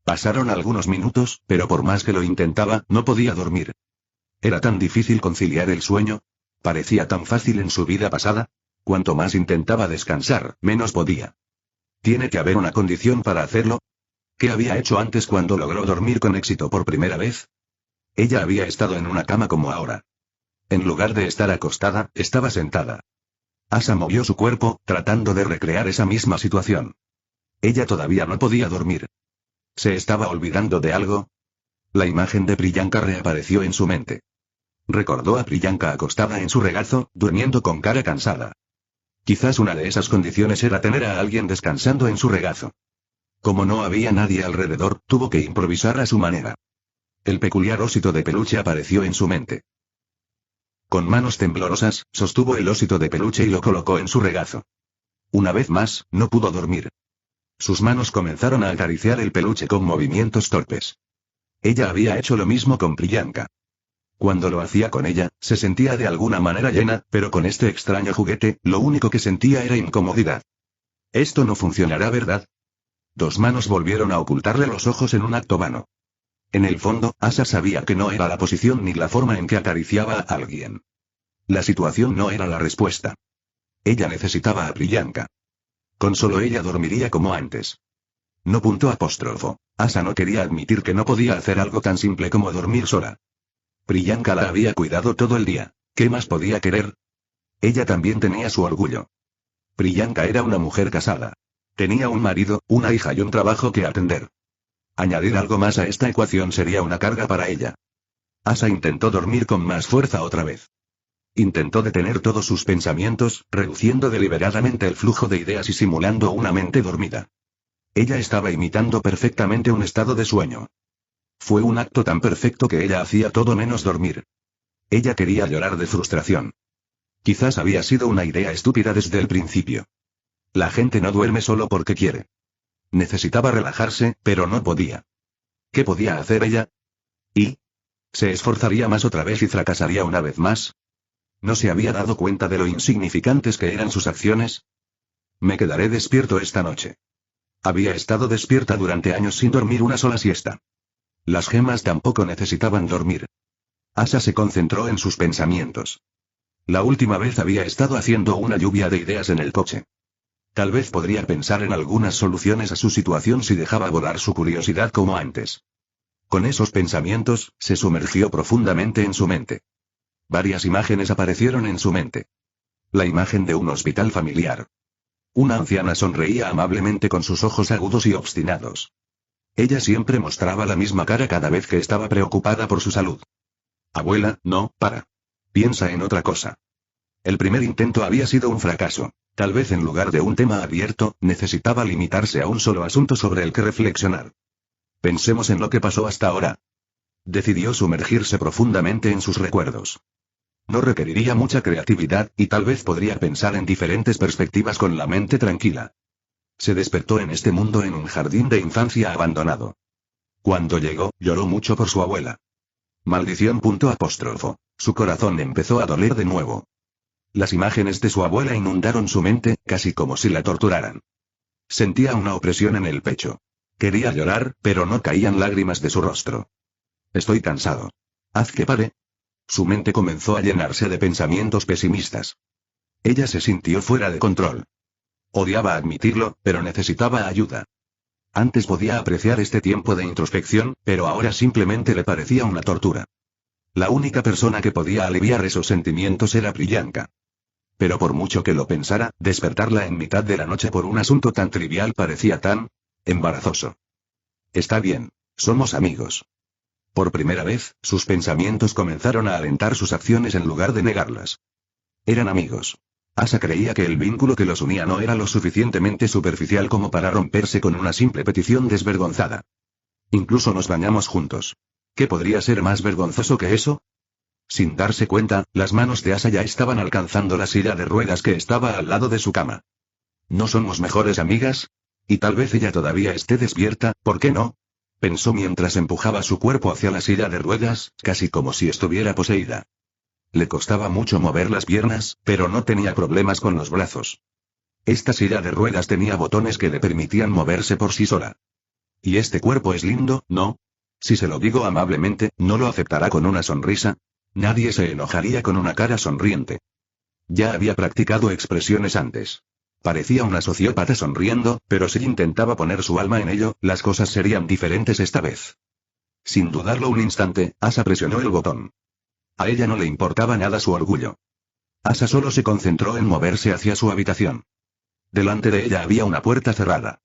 Speaker 2: Pasaron algunos minutos, pero por más que lo intentaba, no podía dormir. Era tan difícil conciliar el sueño. Parecía tan fácil en su vida pasada. Cuanto más intentaba descansar, menos podía. ¿Tiene que haber una condición para hacerlo? ¿Qué había hecho antes cuando logró dormir con éxito por primera vez? Ella había estado en una cama como ahora. En lugar de estar acostada, estaba sentada. Asa movió su cuerpo, tratando de recrear esa misma situación. Ella todavía no podía dormir. ¿Se estaba olvidando de algo? La imagen de Priyanka reapareció en su mente. Recordó a Priyanka acostada en su regazo, durmiendo con cara cansada. Quizás una de esas condiciones era tener a alguien descansando en su regazo. Como no había nadie alrededor, tuvo que improvisar a su manera. El peculiar osito de peluche apareció en su mente. Con manos temblorosas, sostuvo el osito de peluche y lo colocó en su regazo. Una vez más, no pudo dormir. Sus manos comenzaron a acariciar el peluche con movimientos torpes. Ella había hecho lo mismo con Priyanka. Cuando lo hacía con ella, se sentía de alguna manera llena, pero con este extraño juguete, lo único que sentía era incomodidad. Esto no funcionará, ¿verdad? Dos manos volvieron a ocultarle los ojos en un acto vano. En el fondo, Asa sabía que no era la posición ni la forma en que acariciaba a alguien. La situación no era la respuesta. Ella necesitaba a Priyanka. Con solo ella dormiría como antes. No. Asa no quería admitir que no podía hacer algo tan simple como dormir sola. Priyanka la había cuidado todo el día. ¿Qué más podía querer? Ella también tenía su orgullo. Priyanka era una mujer casada. Tenía un marido, una hija y un trabajo que atender. Añadir algo más a esta ecuación sería una carga para ella. Asa intentó dormir con más fuerza otra vez. Intentó detener todos sus pensamientos, reduciendo deliberadamente el flujo de ideas y simulando una mente dormida. Ella estaba imitando perfectamente un estado de sueño. Fue un acto tan perfecto que ella hacía todo menos dormir. Ella quería llorar de frustración. Quizás había sido una idea estúpida desde el principio. La gente no duerme solo porque quiere. Necesitaba relajarse, pero no podía. ¿Qué podía hacer ella? ¿Y? ¿Se esforzaría más otra vez y fracasaría una vez más? ¿No se había dado cuenta de lo insignificantes que eran sus acciones? Me quedaré despierto esta noche. Había estado despierta durante años sin dormir una sola siesta. Las gemas tampoco necesitaban dormir. Asa se concentró en sus pensamientos. La última vez había estado haciendo una lluvia de ideas en el coche. Tal vez podría pensar en algunas soluciones a su situación si dejaba volar su curiosidad como antes. Con esos pensamientos, se sumergió profundamente en su mente. Varias imágenes aparecieron en su mente. La imagen de un hospital familiar. Una anciana sonreía amablemente con sus ojos agudos y obstinados. Ella siempre mostraba la misma cara cada vez que estaba preocupada por su salud. Abuela, no, para. Piensa en otra cosa. El primer intento había sido un fracaso. Tal vez en lugar de un tema abierto, necesitaba limitarse a un solo asunto sobre el que reflexionar. Pensemos en lo que pasó hasta ahora. Decidió sumergirse profundamente en sus recuerdos. No requeriría mucha creatividad, y tal vez podría pensar en diferentes perspectivas con la mente tranquila. Se despertó en este mundo en un jardín de infancia abandonado. Cuando llegó, lloró mucho por su abuela. Maldición. Su corazón empezó a doler de nuevo. Las imágenes de su abuela inundaron su mente, casi como si la torturaran. Sentía una opresión en el pecho. Quería llorar, pero no caían lágrimas de su rostro. Estoy cansado. Haz que pare. Su mente comenzó a llenarse de pensamientos pesimistas. Ella se sintió fuera de control. Odiaba admitirlo, pero necesitaba ayuda. Antes podía apreciar este tiempo de introspección, pero ahora simplemente le parecía una tortura. La única persona que podía aliviar esos sentimientos era Priyanka. Pero por mucho que lo pensara, despertarla en mitad de la noche por un asunto tan trivial parecía tan embarazoso. Está bien, somos amigos. Por primera vez, sus pensamientos comenzaron a alentar sus acciones en lugar de negarlas. Eran amigos. Asa creía que el vínculo que los unía no era lo suficientemente superficial como para romperse con una simple petición desvergonzada. Incluso nos bañamos juntos. ¿Qué podría ser más vergonzoso que eso? Sin darse cuenta, las manos de Asa ya estaban alcanzando la silla de ruedas que estaba al lado de su cama. ¿No somos mejores amigas? Y tal vez ella todavía esté despierta, ¿por qué no? Pensó mientras empujaba su cuerpo hacia la silla de ruedas, casi como si estuviera poseída. Le costaba mucho mover las piernas, pero no tenía problemas con los brazos. Esta silla de ruedas tenía botones que le permitían moverse por sí sola. ¿Y este cuerpo es lindo, no? Si se lo digo amablemente, ¿no lo aceptará con una sonrisa? Nadie se enojaría con una cara sonriente. Ya había practicado expresiones antes. Parecía una sociópata sonriendo, pero si intentaba poner su alma en ello, las cosas serían diferentes esta vez. Sin dudarlo un instante, Asa presionó el botón. A ella no le importaba nada su orgullo. Asa solo se concentró en moverse hacia su habitación. Delante de ella había una puerta cerrada.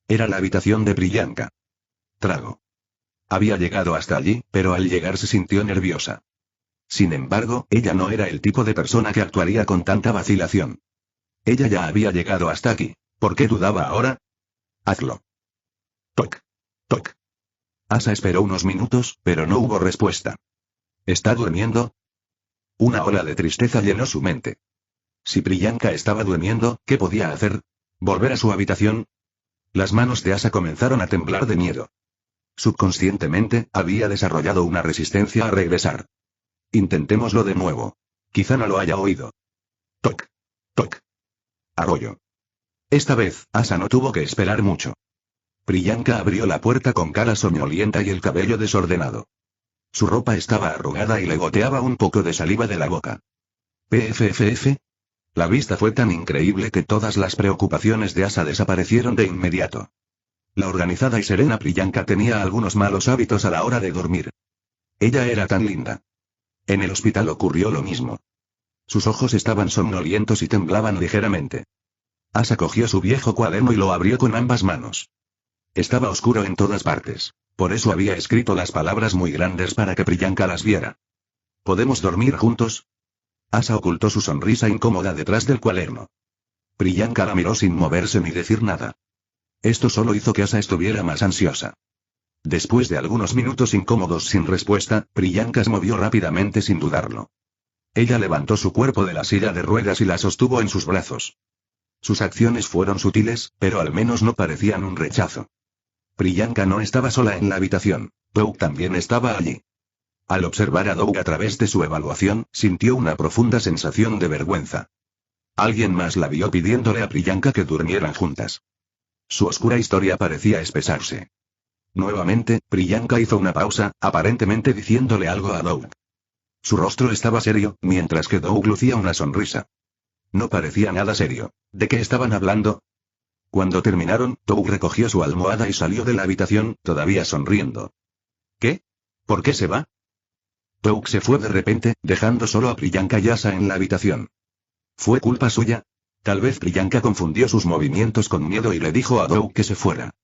Speaker 2: Era la habitación de Priyanka. Trago. Había llegado hasta allí, pero al llegar se sintió nerviosa. Sin embargo, ella no era el tipo de persona que actuaría con tanta vacilación. Ella ya había llegado hasta aquí. ¿Por qué dudaba ahora? Hazlo. Toc. Toc. Asa esperó unos minutos, pero no hubo respuesta. ¿Está durmiendo? Una ola de tristeza llenó su mente. Si Priyanka estaba durmiendo, ¿qué podía hacer? ¿Volver a su habitación? Las manos de Asa comenzaron a temblar de miedo. Subconscientemente, había desarrollado una resistencia a regresar. Intentémoslo de nuevo. Quizá no lo haya oído. Toc. Toc. Arroyo. Esta vez, Asa no tuvo que esperar mucho. Priyanka abrió la puerta con cara soñolienta y el cabello desordenado. Su ropa estaba arrugada y le goteaba un poco de saliva de la boca. PFFF. La vista fue tan increíble que todas las preocupaciones de Asa desaparecieron de inmediato. La organizada y serena Priyanka tenía algunos malos hábitos a la hora de dormir. Ella era tan linda. En el hospital ocurrió lo mismo. Sus ojos estaban somnolientos y temblaban ligeramente. Asa cogió su viejo cuaderno y lo abrió con ambas manos. Estaba oscuro en todas partes. Por eso había escrito las palabras muy grandes para que Priyanka las viera. ¿Podemos dormir juntos? Asa ocultó su sonrisa incómoda detrás del cuaderno. Priyanka la miró sin moverse ni decir nada. Esto solo hizo que Asa estuviera más ansiosa. Después de algunos minutos incómodos sin respuesta, Priyanka se movió rápidamente sin dudarlo. Ella levantó su cuerpo de la silla de ruedas y la sostuvo en sus brazos. Sus acciones fueron sutiles, pero al menos no parecían un rechazo. Priyanka no estaba sola en la habitación. Doug también estaba allí. Al observar a Doug a través de su evaluación, sintió una profunda sensación de vergüenza. Alguien más la vio pidiéndole a Priyanka que durmieran juntas. Su oscura historia parecía espesarse. Nuevamente, Priyanka hizo una pausa, aparentemente diciéndole algo a Doug. Su rostro estaba serio, mientras que Doug lucía una sonrisa. No parecía nada serio. ¿De qué estaban hablando? Cuando terminaron, Doug recogió su almohada y salió de la habitación, todavía sonriendo. ¿Qué? ¿Por qué se va? Doug se fue de repente, dejando solo a Priyanka y Asa en la habitación. ¿Fue culpa suya? Tal vez Priyanka confundió sus movimientos con miedo y le dijo a Doug que se fuera.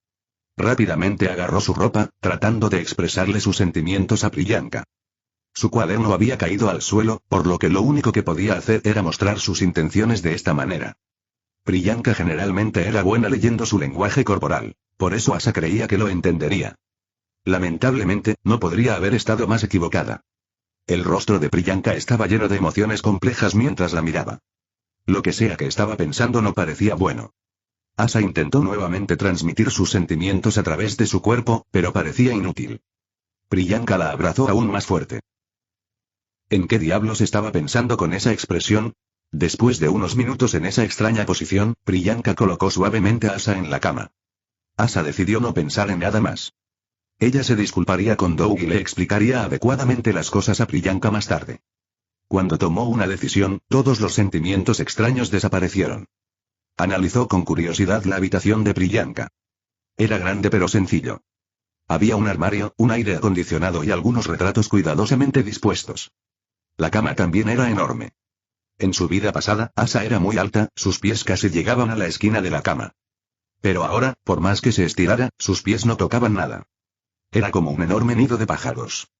Speaker 2: Rápidamente agarró su ropa, tratando de expresarle sus sentimientos a Priyanka. Su cuaderno había caído al suelo, por lo que lo único que podía hacer era mostrar sus intenciones de esta manera. Priyanka generalmente era buena leyendo su lenguaje corporal, por eso Asa creía que lo entendería. Lamentablemente, no podría haber estado más equivocada. El rostro de Priyanka estaba lleno de emociones complejas mientras la miraba. Lo que sea que estaba pensando no parecía bueno. Asa intentó nuevamente transmitir sus sentimientos a través de su cuerpo, pero parecía inútil. Priyanka la abrazó aún más fuerte. ¿En qué diablos estaba pensando con esa expresión? Después de unos minutos en esa extraña posición, Priyanka colocó suavemente a Asa en la cama. Asa decidió no pensar en nada más. Ella se disculparía con Doug y le explicaría adecuadamente las cosas a Priyanka más tarde. Cuando tomó una decisión, todos los sentimientos extraños desaparecieron. Analizó con curiosidad la habitación de Priyanka. Era grande pero sencillo. Había un armario, un aire acondicionado y algunos retratos cuidadosamente dispuestos. La cama también era enorme. En su vida pasada, Asa era muy alta, sus pies casi llegaban a la esquina de la cama. Pero ahora, por más que se estirara, sus pies no tocaban nada. Era como un enorme nido de pájaros.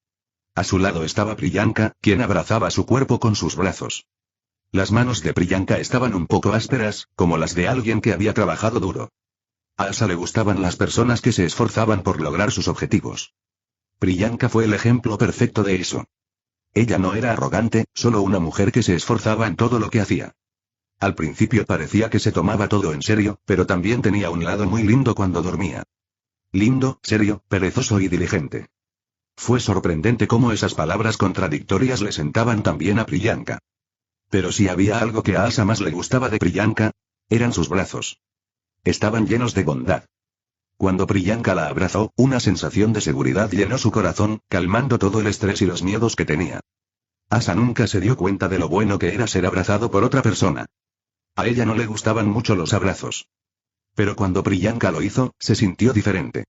Speaker 2: A su lado estaba Priyanka, quien abrazaba su cuerpo con sus brazos. Las manos de Priyanka estaban un poco ásperas, como las de alguien que había trabajado duro. A Asa le gustaban las personas que se esforzaban por lograr sus objetivos. Priyanka fue el ejemplo perfecto de eso. Ella no era arrogante, solo una mujer que se esforzaba en todo lo que hacía. Al principio parecía que se tomaba todo en serio, pero también tenía un lado muy lindo cuando dormía. Lindo, serio, perezoso y diligente. Fue sorprendente cómo esas palabras contradictorias le sentaban tan bien a Priyanka. Pero si había algo que a Asa más le gustaba de Priyanka, eran sus brazos. Estaban llenos de bondad. Cuando Priyanka la abrazó, una sensación de seguridad llenó su corazón, calmando todo el estrés y los miedos que tenía. Asa nunca se dio cuenta de lo bueno que era ser abrazado por otra persona. A ella no le gustaban mucho los abrazos. Pero cuando Priyanka lo hizo, se sintió diferente.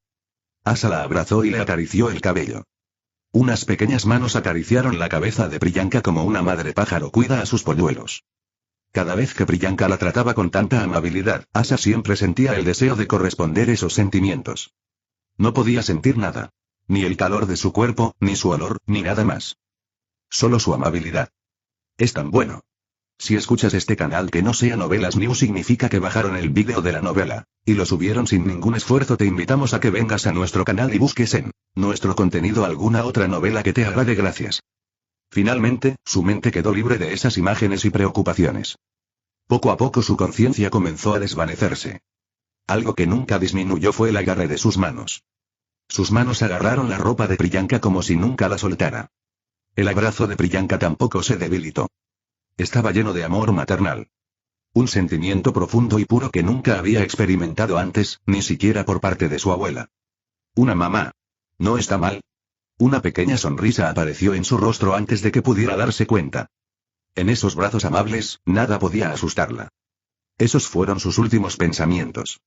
Speaker 2: Asa la abrazó y le acarició el cabello. Unas pequeñas manos acariciaron la cabeza de Priyanka como una madre pájaro cuida a sus polluelos. Cada vez que Priyanka la trataba con tanta amabilidad, Asa siempre sentía el deseo de corresponder esos sentimientos. No podía sentir nada. Ni el calor de su cuerpo, ni su olor, ni nada más. Solo su amabilidad. Es tan bueno. Si escuchas este canal que no sea Novelas New significa que bajaron el vídeo de la novela, y lo subieron sin ningún esfuerzo. Te invitamos a que vengas a nuestro canal y busques en nuestro contenido alguna otra novela que te agrade. Gracias. Finalmente, su mente quedó libre de esas imágenes y preocupaciones. Poco a poco su conciencia comenzó a desvanecerse. Algo que nunca disminuyó fue el agarre de sus manos. Sus manos agarraron la ropa de Priyanka como si nunca la soltara. El abrazo de Priyanka tampoco se debilitó. Estaba lleno de amor maternal. Un sentimiento profundo y puro que nunca había experimentado antes, ni siquiera por parte de su abuela. Una mamá. ¿No está mal? Una pequeña sonrisa apareció en su rostro antes de que pudiera darse cuenta. En esos brazos amables, nada podía asustarla. Esos fueron sus últimos pensamientos.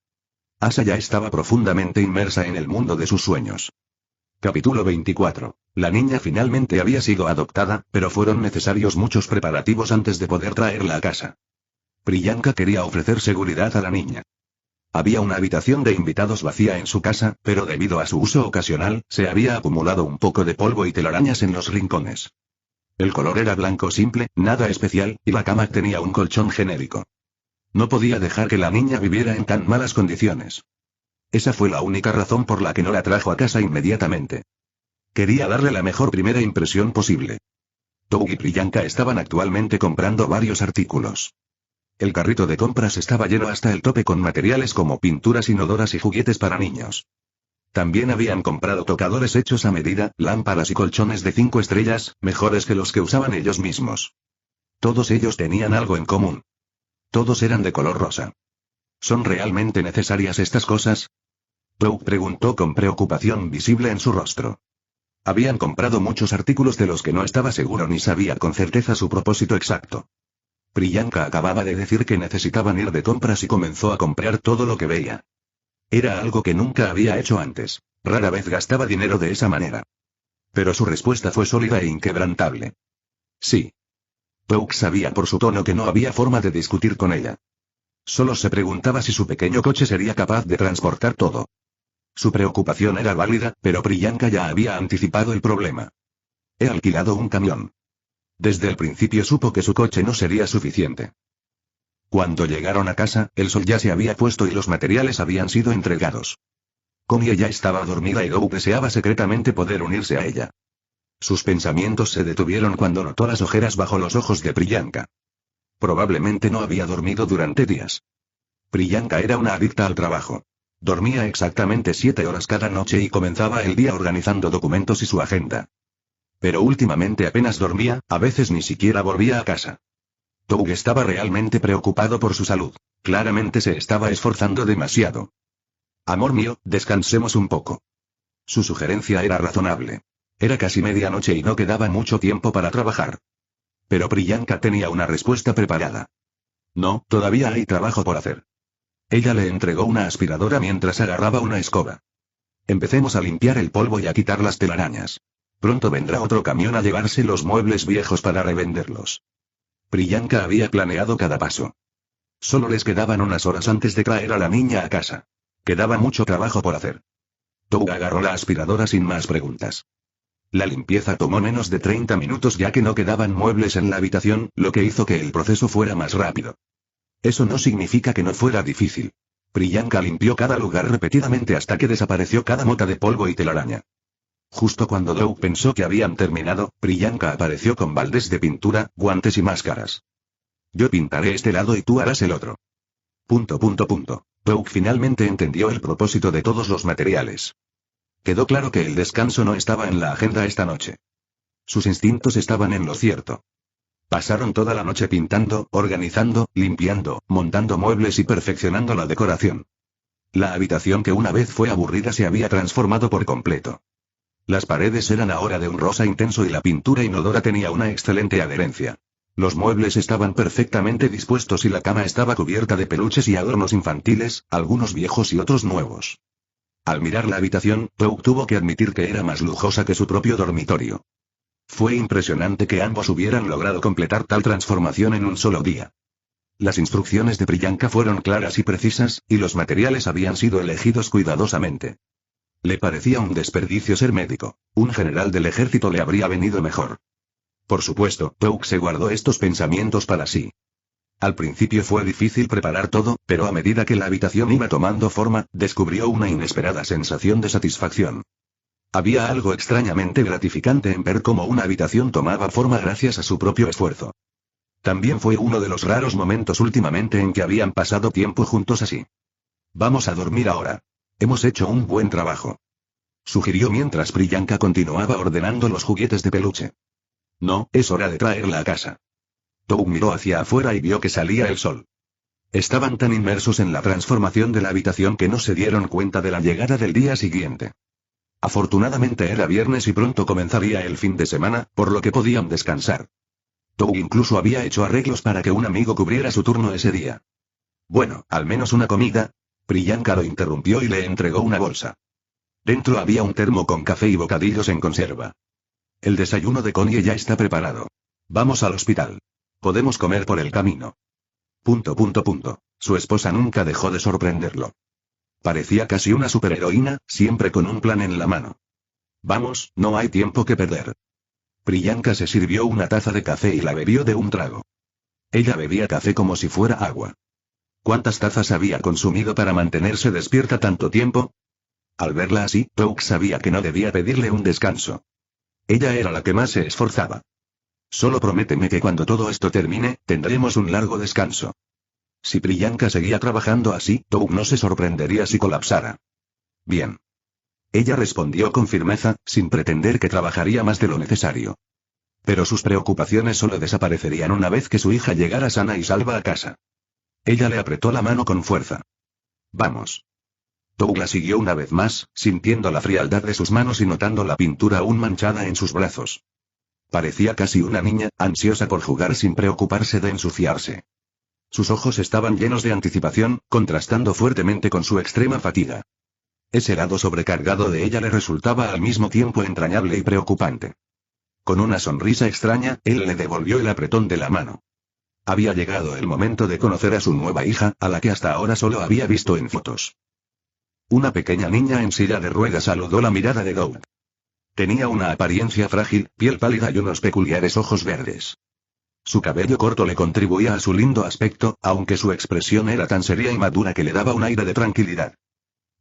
Speaker 2: Asa ya estaba profundamente inmersa en el mundo de sus sueños. Capítulo 24. La niña finalmente había sido adoptada, pero fueron necesarios muchos preparativos antes de poder traerla a casa. Priyanka quería ofrecer seguridad a la niña. Había una habitación de invitados vacía en su casa, pero debido a su uso ocasional, se había acumulado un poco de polvo y telarañas en los rincones. El color era blanco simple, nada especial, y la cama tenía un colchón genérico. No podía dejar que la niña viviera en tan malas condiciones. Esa fue la única razón por la que no la trajo a casa inmediatamente. Quería darle la mejor primera impresión posible. Tou y Priyanka estaban actualmente comprando varios artículos. El carrito de compras estaba lleno hasta el tope con materiales como pinturas inodoras y juguetes para niños. También habían comprado tocadores hechos a medida, lámparas y colchones de 5 estrellas, mejores que los que usaban ellos mismos. Todos ellos tenían algo en común. Todos eran de color rosa. ¿Son realmente necesarias estas cosas? Tou preguntó con preocupación visible en su rostro. Habían comprado muchos artículos de los que no estaba seguro ni sabía con certeza su propósito exacto. Priyanka acababa de decir que necesitaban ir de compras y comenzó a comprar todo lo que veía. Era algo que nunca había hecho antes. Rara vez gastaba dinero de esa manera. Pero su respuesta fue sólida e inquebrantable. Sí. Tou sabía por su tono que no había forma de discutir con ella. Solo se preguntaba si su pequeño coche sería capaz de transportar todo. Su preocupación era válida, pero Priyanka ya había anticipado el problema. He alquilado un camión. Desde el principio supo que su coche no sería suficiente. Cuando llegaron a casa, el sol ya se había puesto y los materiales habían sido entregados. Connie ya estaba dormida y Tou deseaba secretamente poder unirse a ella. Sus pensamientos se detuvieron cuando notó las ojeras bajo los ojos de Priyanka. Probablemente no había dormido durante días. Priyanka era una adicta al trabajo. Dormía exactamente 7 horas cada noche y comenzaba el día organizando documentos y su agenda. Pero últimamente apenas dormía, a veces ni siquiera volvía a casa. Tou estaba realmente preocupado por su salud. Claramente se estaba esforzando demasiado. Amor mío, descansemos un poco. Su sugerencia era razonable. Era casi medianoche y no quedaba mucho tiempo para trabajar. Pero Priyanka tenía una respuesta preparada. No, todavía hay trabajo por hacer. Ella le entregó una aspiradora mientras agarraba una escoba. Empecemos a limpiar el polvo y a quitar las telarañas. Pronto vendrá otro camión a llevarse los muebles viejos para revenderlos. Priyanka había planeado cada paso. Solo les quedaban unas horas antes de traer a la niña a casa. Quedaba mucho trabajo por hacer. Tou agarró la aspiradora sin más preguntas. La limpieza tomó menos de 30 minutos ya que no quedaban muebles en la habitación, lo que hizo que el proceso fuera más rápido. Eso no significa que no fuera difícil. Priyanka limpió cada lugar repetidamente hasta que desapareció cada mota de polvo y telaraña. Justo cuando Tou pensó que habían terminado, Priyanka apareció con baldes de pintura, guantes y máscaras. Yo pintaré este lado y tú harás el otro. Tou finalmente entendió el propósito de todos los materiales. Quedó claro que el descanso no estaba en la agenda esta noche. Sus instintos estaban en lo cierto. Pasaron toda la noche pintando, organizando, limpiando, montando muebles y perfeccionando la decoración. La habitación que una vez fue aburrida se había transformado por completo. Las paredes eran ahora de un rosa intenso y la pintura inodora tenía una excelente adherencia. Los muebles estaban perfectamente dispuestos y la cama estaba cubierta de peluches y adornos infantiles, algunos viejos y otros nuevos. Al mirar la habitación, Tou tuvo que admitir que era más lujosa que su propio dormitorio. Fue impresionante que ambos hubieran logrado completar tal transformación en un solo día. Las instrucciones de Priyanka fueron claras y precisas, y los materiales habían sido elegidos cuidadosamente. Le parecía un desperdicio ser médico. Un general del ejército le habría venido mejor. Por supuesto, Tou se guardó estos pensamientos para sí. Al principio fue difícil preparar todo, pero a medida que la habitación iba tomando forma, descubrió una inesperada sensación de satisfacción. Había algo extrañamente gratificante en ver cómo una habitación tomaba forma gracias a su propio esfuerzo. También fue uno de los raros momentos últimamente en que habían pasado tiempo juntos así. Vamos a dormir ahora. Hemos hecho un buen trabajo. Sugirió mientras Priyanka continuaba ordenando los juguetes de peluche. No, es hora de traerla a casa. Tou miró hacia afuera y vio que salía el sol. Estaban tan inmersos en la transformación de la habitación que no se dieron cuenta de la llegada del día siguiente. Afortunadamente era viernes y pronto comenzaría el fin de semana, por lo que podían descansar. Tou incluso había hecho arreglos para que un amigo cubriera su turno ese día. Bueno, al menos una comida. Priyanka lo interrumpió y le entregó una bolsa. Dentro había un termo con café y bocadillos en conserva. El desayuno de Connie ya está preparado. Vamos al hospital. Podemos comer por el camino. Su esposa nunca dejó de sorprenderlo. Parecía casi una superheroína, siempre con un plan en la mano. Vamos, no hay tiempo que perder. Priyanka se sirvió una taza de café y la bebió de un trago. Ella bebía café como si fuera agua. ¿Cuántas tazas había consumido para mantenerse despierta tanto tiempo? Al verla así, Tou sabía que no debía pedirle un descanso. Ella era la que más se esforzaba. Solo prométeme que cuando todo esto termine, tendremos un largo descanso. Si Priyanka seguía trabajando así, Tou no se sorprendería si colapsara. Bien. Ella respondió con firmeza, sin pretender que trabajaría más de lo necesario. Pero sus preocupaciones solo desaparecerían una vez que su hija llegara sana y salva a casa. Ella le apretó la mano con fuerza. Vamos. Tou la siguió una vez más, sintiendo la frialdad de sus manos y notando la pintura aún manchada en sus brazos. Parecía casi una niña, ansiosa por jugar sin preocuparse de ensuciarse. Sus ojos estaban llenos de anticipación, contrastando fuertemente con su extrema fatiga. Ese lado sobrecargado de ella le resultaba al mismo tiempo entrañable y preocupante. Con una sonrisa extraña, él le devolvió el apretón de la mano. Había llegado el momento de conocer a su nueva hija, a la que hasta ahora solo había visto en fotos. Una pequeña niña en silla de ruedas saludó la mirada de Doug. Tenía una apariencia frágil, piel pálida y unos peculiares ojos verdes. Su cabello corto le contribuía a su lindo aspecto, aunque su expresión era tan seria y madura que le daba un aire de tranquilidad.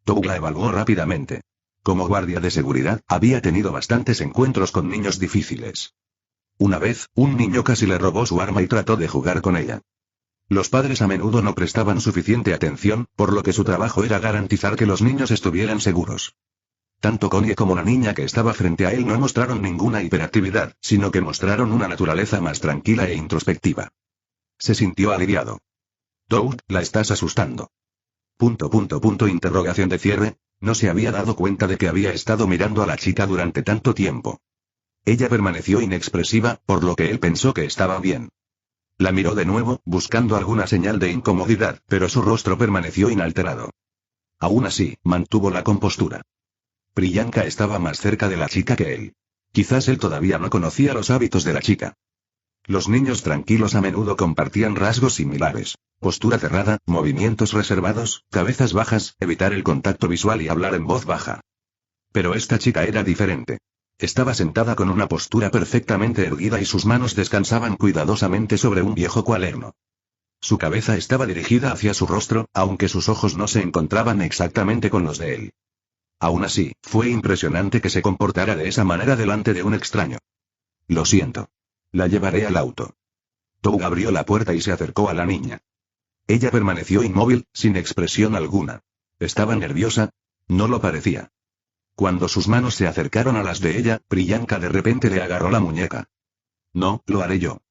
Speaker 2: Doug la evaluó rápidamente. Como guardia de seguridad, había tenido bastantes encuentros con niños difíciles. Una vez, un niño casi le robó su arma y trató de jugar con ella. Los padres a menudo no prestaban suficiente atención, por lo que su trabajo era garantizar que los niños estuvieran seguros. Tanto Connie como la niña que estaba frente a él no mostraron ninguna hiperactividad, sino que mostraron una naturaleza más tranquila e introspectiva. Se sintió aliviado. Doug, la estás asustando. Interrogación de cierre. No se había dado cuenta de que había estado mirando a la chica durante tanto tiempo. Ella permaneció inexpresiva, por lo que él pensó que estaba bien. La miró de nuevo, buscando alguna señal de incomodidad, pero su rostro permaneció inalterado. Aún así, mantuvo la compostura. Priyanka estaba más cerca de la chica que él. Quizás él todavía no conocía los hábitos de la chica. Los niños tranquilos a menudo compartían rasgos similares: postura cerrada, movimientos reservados, cabezas bajas, evitar el contacto visual y hablar en voz baja. Pero esta chica era diferente. Estaba sentada con una postura perfectamente erguida y sus manos descansaban cuidadosamente sobre un viejo cuaderno. Su cabeza estaba dirigida hacia su rostro, aunque sus ojos no se encontraban exactamente con los de él. Aún así, fue impresionante que se comportara de esa manera delante de un extraño. Lo siento. La llevaré al auto. Doug abrió la puerta y se acercó a la niña. Ella permaneció inmóvil, sin expresión alguna. ¿Estaba nerviosa? No lo parecía. Cuando sus manos se acercaron a las de ella, Priyanka de repente le agarró la muñeca. No, lo haré yo.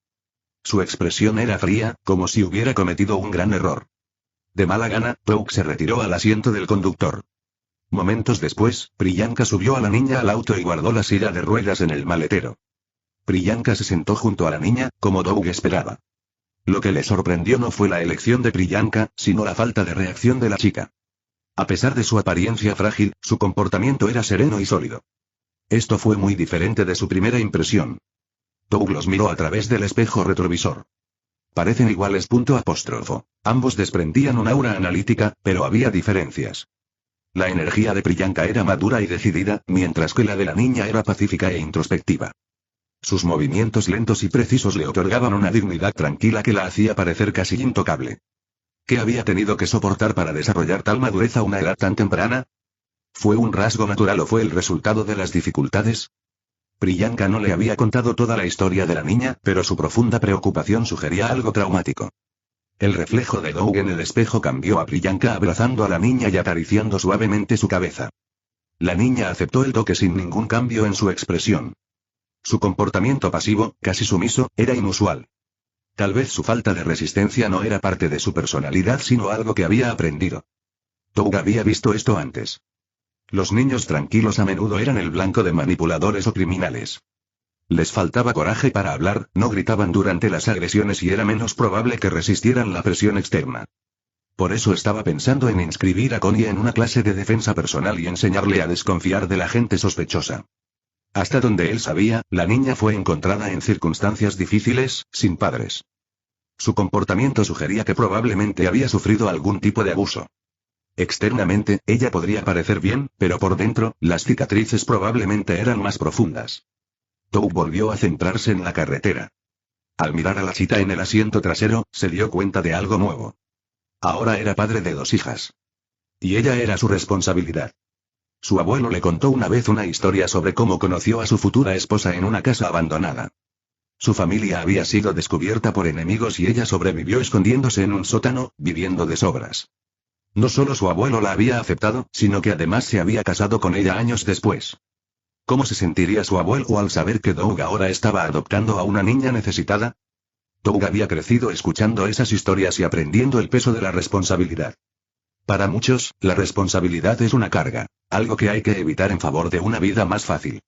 Speaker 2: Su expresión era fría, como si hubiera cometido un gran error. De mala gana, Doug se retiró al asiento del conductor. Momentos después, Priyanka subió a la niña al auto y guardó la silla de ruedas en el maletero. Priyanka se sentó junto a la niña, como Doug esperaba. Lo que le sorprendió no fue la elección de Priyanka, sino la falta de reacción de la chica. A pesar de su apariencia frágil, su comportamiento era sereno y sólido. Esto fue muy diferente de su primera impresión. Doug los miró a través del espejo retrovisor. Parecen iguales. Ambos desprendían un aura analítica, pero había diferencias. La energía de Priyanka era madura y decidida, mientras que la de la niña era pacífica e introspectiva. Sus movimientos lentos y precisos le otorgaban una dignidad tranquila que la hacía parecer casi intocable. ¿Qué había tenido que soportar para desarrollar tal madurez a una edad tan temprana? ¿Fue un rasgo natural o fue el resultado de las dificultades? Priyanka no le había contado toda la historia de la niña, pero su profunda preocupación sugería algo traumático. El reflejo de Doug en el espejo cambió a Priyanka abrazando a la niña y acariciando suavemente su cabeza. La niña aceptó el toque sin ningún cambio en su expresión. Su comportamiento pasivo, casi sumiso, era inusual. Tal vez su falta de resistencia no era parte de su personalidad sino algo que había aprendido. Doug había visto esto antes. Los niños tranquilos a menudo eran el blanco de manipuladores o criminales. Les faltaba coraje para hablar, no gritaban durante las agresiones y era menos probable que resistieran la presión externa. Por eso estaba pensando en inscribir a Connie en una clase de defensa personal y enseñarle a desconfiar de la gente sospechosa. Hasta donde él sabía, la niña fue encontrada en circunstancias difíciles, sin padres. Su comportamiento sugería que probablemente había sufrido algún tipo de abuso. Externamente, ella podría parecer bien, pero por dentro, las cicatrices probablemente eran más profundas. Doug volvió a centrarse en la carretera. Al mirar a la chica en el asiento trasero, se dio cuenta de algo nuevo. Ahora era padre de 2 hijas. Y ella era su responsabilidad. Su abuelo le contó una vez una historia sobre cómo conoció a su futura esposa en una casa abandonada. Su familia había sido descubierta por enemigos y ella sobrevivió escondiéndose en un sótano, viviendo de sobras. No solo su abuelo la había aceptado, sino que además se había casado con ella años después. ¿Cómo se sentiría su abuelo al saber que Doug ahora estaba adoptando a una niña necesitada? Doug había crecido escuchando esas historias y aprendiendo el peso de la responsabilidad. Para muchos, la responsabilidad es una carga, algo que hay que evitar en favor de una vida más fácil.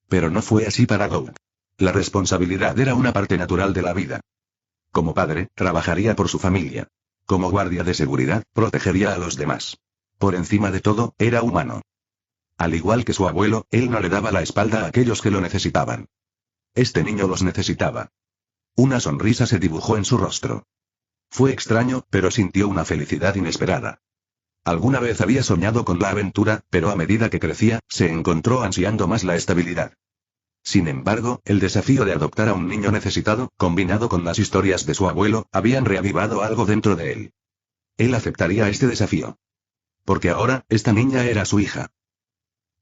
Speaker 2: Pero no fue así para Doug. La responsabilidad era una parte natural de la vida. Como padre, trabajaría por su familia. Como guardia de seguridad, protegería a los demás. Por encima de todo, era humano. Al igual que su abuelo, él no le daba la espalda a aquellos que lo necesitaban. Este niño los necesitaba. Una sonrisa se dibujó en su rostro. Fue extraño, pero sintió una felicidad inesperada. Alguna vez había soñado con la aventura, pero a medida que crecía, se encontró ansiando más la estabilidad. Sin embargo, el desafío de adoptar a un niño necesitado, combinado con las historias de su abuelo, habían reavivado algo dentro de él. Él aceptaría este desafío. Porque ahora, esta niña era su hija.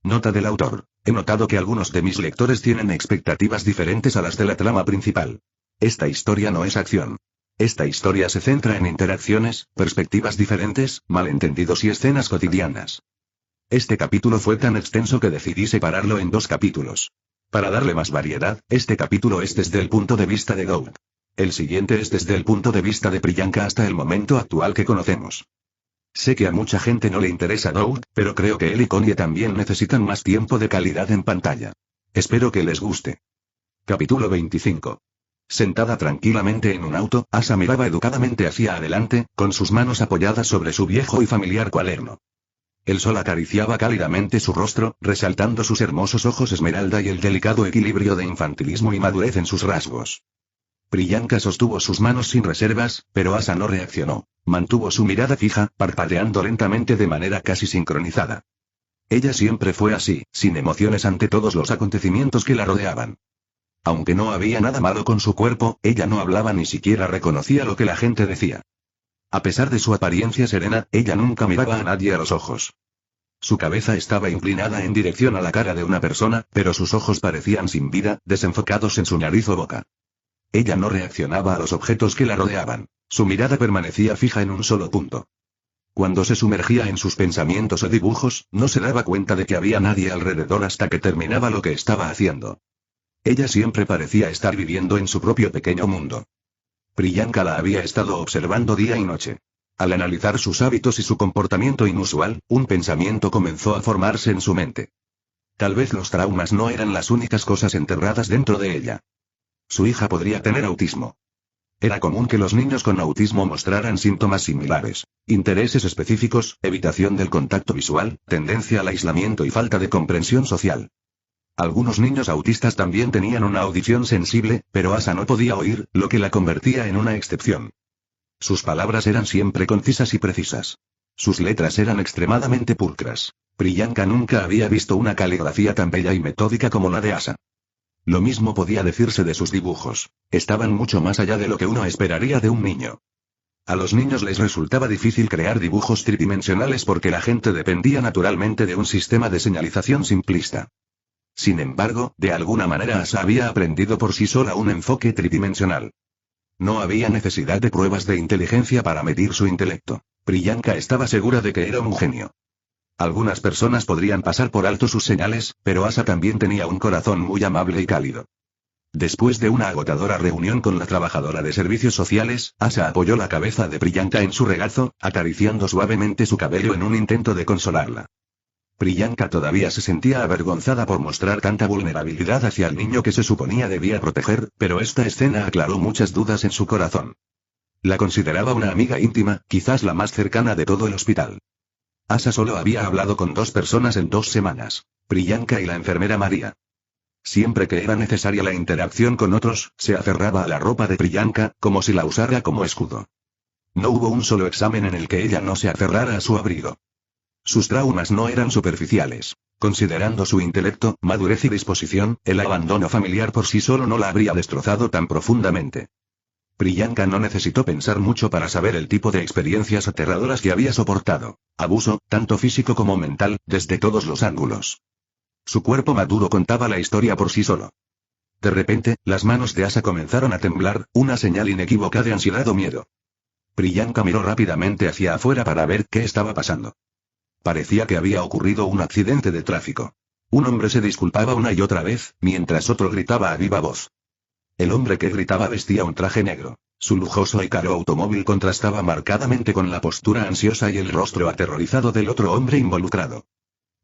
Speaker 2: Nota del autor. He notado que algunos de mis lectores tienen expectativas diferentes a las de la trama principal. Esta historia no es acción. Esta historia se centra en interacciones, perspectivas diferentes, malentendidos y escenas cotidianas. Este capítulo fue tan extenso que decidí separarlo en 2 capítulos. Para darle más variedad, este capítulo es desde el punto de vista de Doug. El siguiente es desde el punto de vista de Priyanka hasta el momento actual que conocemos. Sé que a mucha gente no le interesa Doug, pero creo que él y Connie también necesitan más tiempo de calidad en pantalla. Espero que les guste. Capítulo 25. Sentada tranquilamente en un auto, Asa miraba educadamente hacia adelante, con sus manos apoyadas sobre su viejo y familiar cuaderno. El sol acariciaba cálidamente su rostro, resaltando sus hermosos ojos esmeralda y el delicado equilibrio de infantilismo y madurez en sus rasgos. Priyanka sostuvo sus manos sin reservas, pero Asa no reaccionó. Mantuvo su mirada fija, parpadeando lentamente de manera casi sincronizada. Ella siempre fue así, sin emociones ante todos los acontecimientos que la rodeaban. Aunque no había nada malo con su cuerpo, ella no hablaba ni siquiera reconocía lo que la gente decía. A pesar de su apariencia serena, ella nunca miraba a nadie a los ojos. Su cabeza estaba inclinada en dirección a la cara de una persona, pero sus ojos parecían sin vida, desenfocados en su nariz o boca. Ella no reaccionaba a los objetos que la rodeaban. Su mirada permanecía fija en un solo punto. Cuando se sumergía en sus pensamientos o dibujos, no se daba cuenta de que había nadie alrededor hasta que terminaba lo que estaba haciendo. Ella siempre parecía estar viviendo en su propio pequeño mundo. Priyanka la había estado observando día y noche. Al analizar sus hábitos y su comportamiento inusual, un pensamiento comenzó a formarse en su mente. Tal vez los traumas no eran las únicas cosas enterradas dentro de ella. Su hija podría tener autismo. Era común que los niños con autismo mostraran síntomas similares: intereses específicos, evitación del contacto visual, tendencia al aislamiento y falta de comprensión social. Algunos niños autistas también tenían una audición sensible, pero Asa no podía oír, lo que la convertía en una excepción. Sus palabras eran siempre concisas y precisas. Sus letras eran extremadamente pulcras. Priyanka nunca había visto una caligrafía tan bella y metódica como la de Asa. Lo mismo podía decirse de sus dibujos. Estaban mucho más allá de lo que uno esperaría de un niño. A los niños les resultaba difícil crear dibujos tridimensionales porque la gente dependía naturalmente de un sistema de señalización simplista. Sin embargo, de alguna manera Asa había aprendido por sí sola un enfoque tridimensional. No había necesidad de pruebas de inteligencia para medir su intelecto. Priyanka estaba segura de que era un genio. Algunas personas podrían pasar por alto sus señales, pero Asa también tenía un corazón muy amable y cálido. Después de una agotadora reunión con la trabajadora de servicios sociales, Asa apoyó la cabeza de Priyanka en su regazo, acariciando suavemente su cabello en un intento de consolarla. Priyanka todavía se sentía avergonzada por mostrar tanta vulnerabilidad hacia el niño que se suponía debía proteger, pero esta escena aclaró muchas dudas en su corazón. La consideraba una amiga íntima, quizás la más cercana de todo el hospital. Asa solo había hablado con 2 personas en 2 semanas: Priyanka y la enfermera María. Siempre que era necesaria la interacción con otros, se aferraba a la ropa de Priyanka, como si la usara como escudo. No hubo un solo examen en el que ella no se aferrara a su abrigo. Sus traumas no eran superficiales. Considerando su intelecto, madurez y disposición, el abandono familiar por sí solo no la habría destrozado tan profundamente. Priyanka no necesitó pensar mucho para saber el tipo de experiencias aterradoras que había soportado: abuso, tanto físico como mental, desde todos los ángulos. Su cuerpo maduro contaba la historia por sí solo. De repente, las manos de Asa comenzaron a temblar, una señal inequívoca de ansiedad o miedo. Priyanka miró rápidamente hacia afuera para ver qué estaba pasando. Parecía que había ocurrido un accidente de tráfico. Un hombre se disculpaba una y otra vez, mientras otro gritaba a viva voz. El hombre que gritaba vestía un traje negro. Su lujoso y caro automóvil contrastaba marcadamente con la postura ansiosa y el rostro aterrorizado del otro hombre involucrado.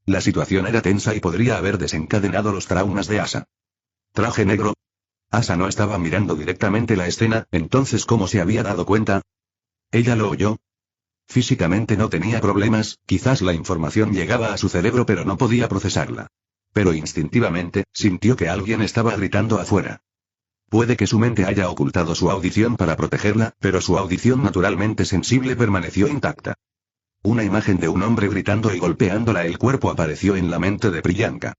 Speaker 2: La situación era tensa y podría haber desencadenado los traumas de Asa. ¿Traje negro? Asa no estaba mirando directamente la escena, entonces ¿cómo se había dado cuenta? ¿Ella lo oyó? Físicamente no tenía problemas, quizás la información llegaba a su cerebro pero no podía procesarla. Pero instintivamente, sintió que alguien estaba gritando afuera. Puede que su mente haya ocultado su audición para protegerla, pero su audición naturalmente sensible permaneció intacta. Una imagen de un hombre gritando y golpeándola el cuerpo apareció en la mente de Priyanka.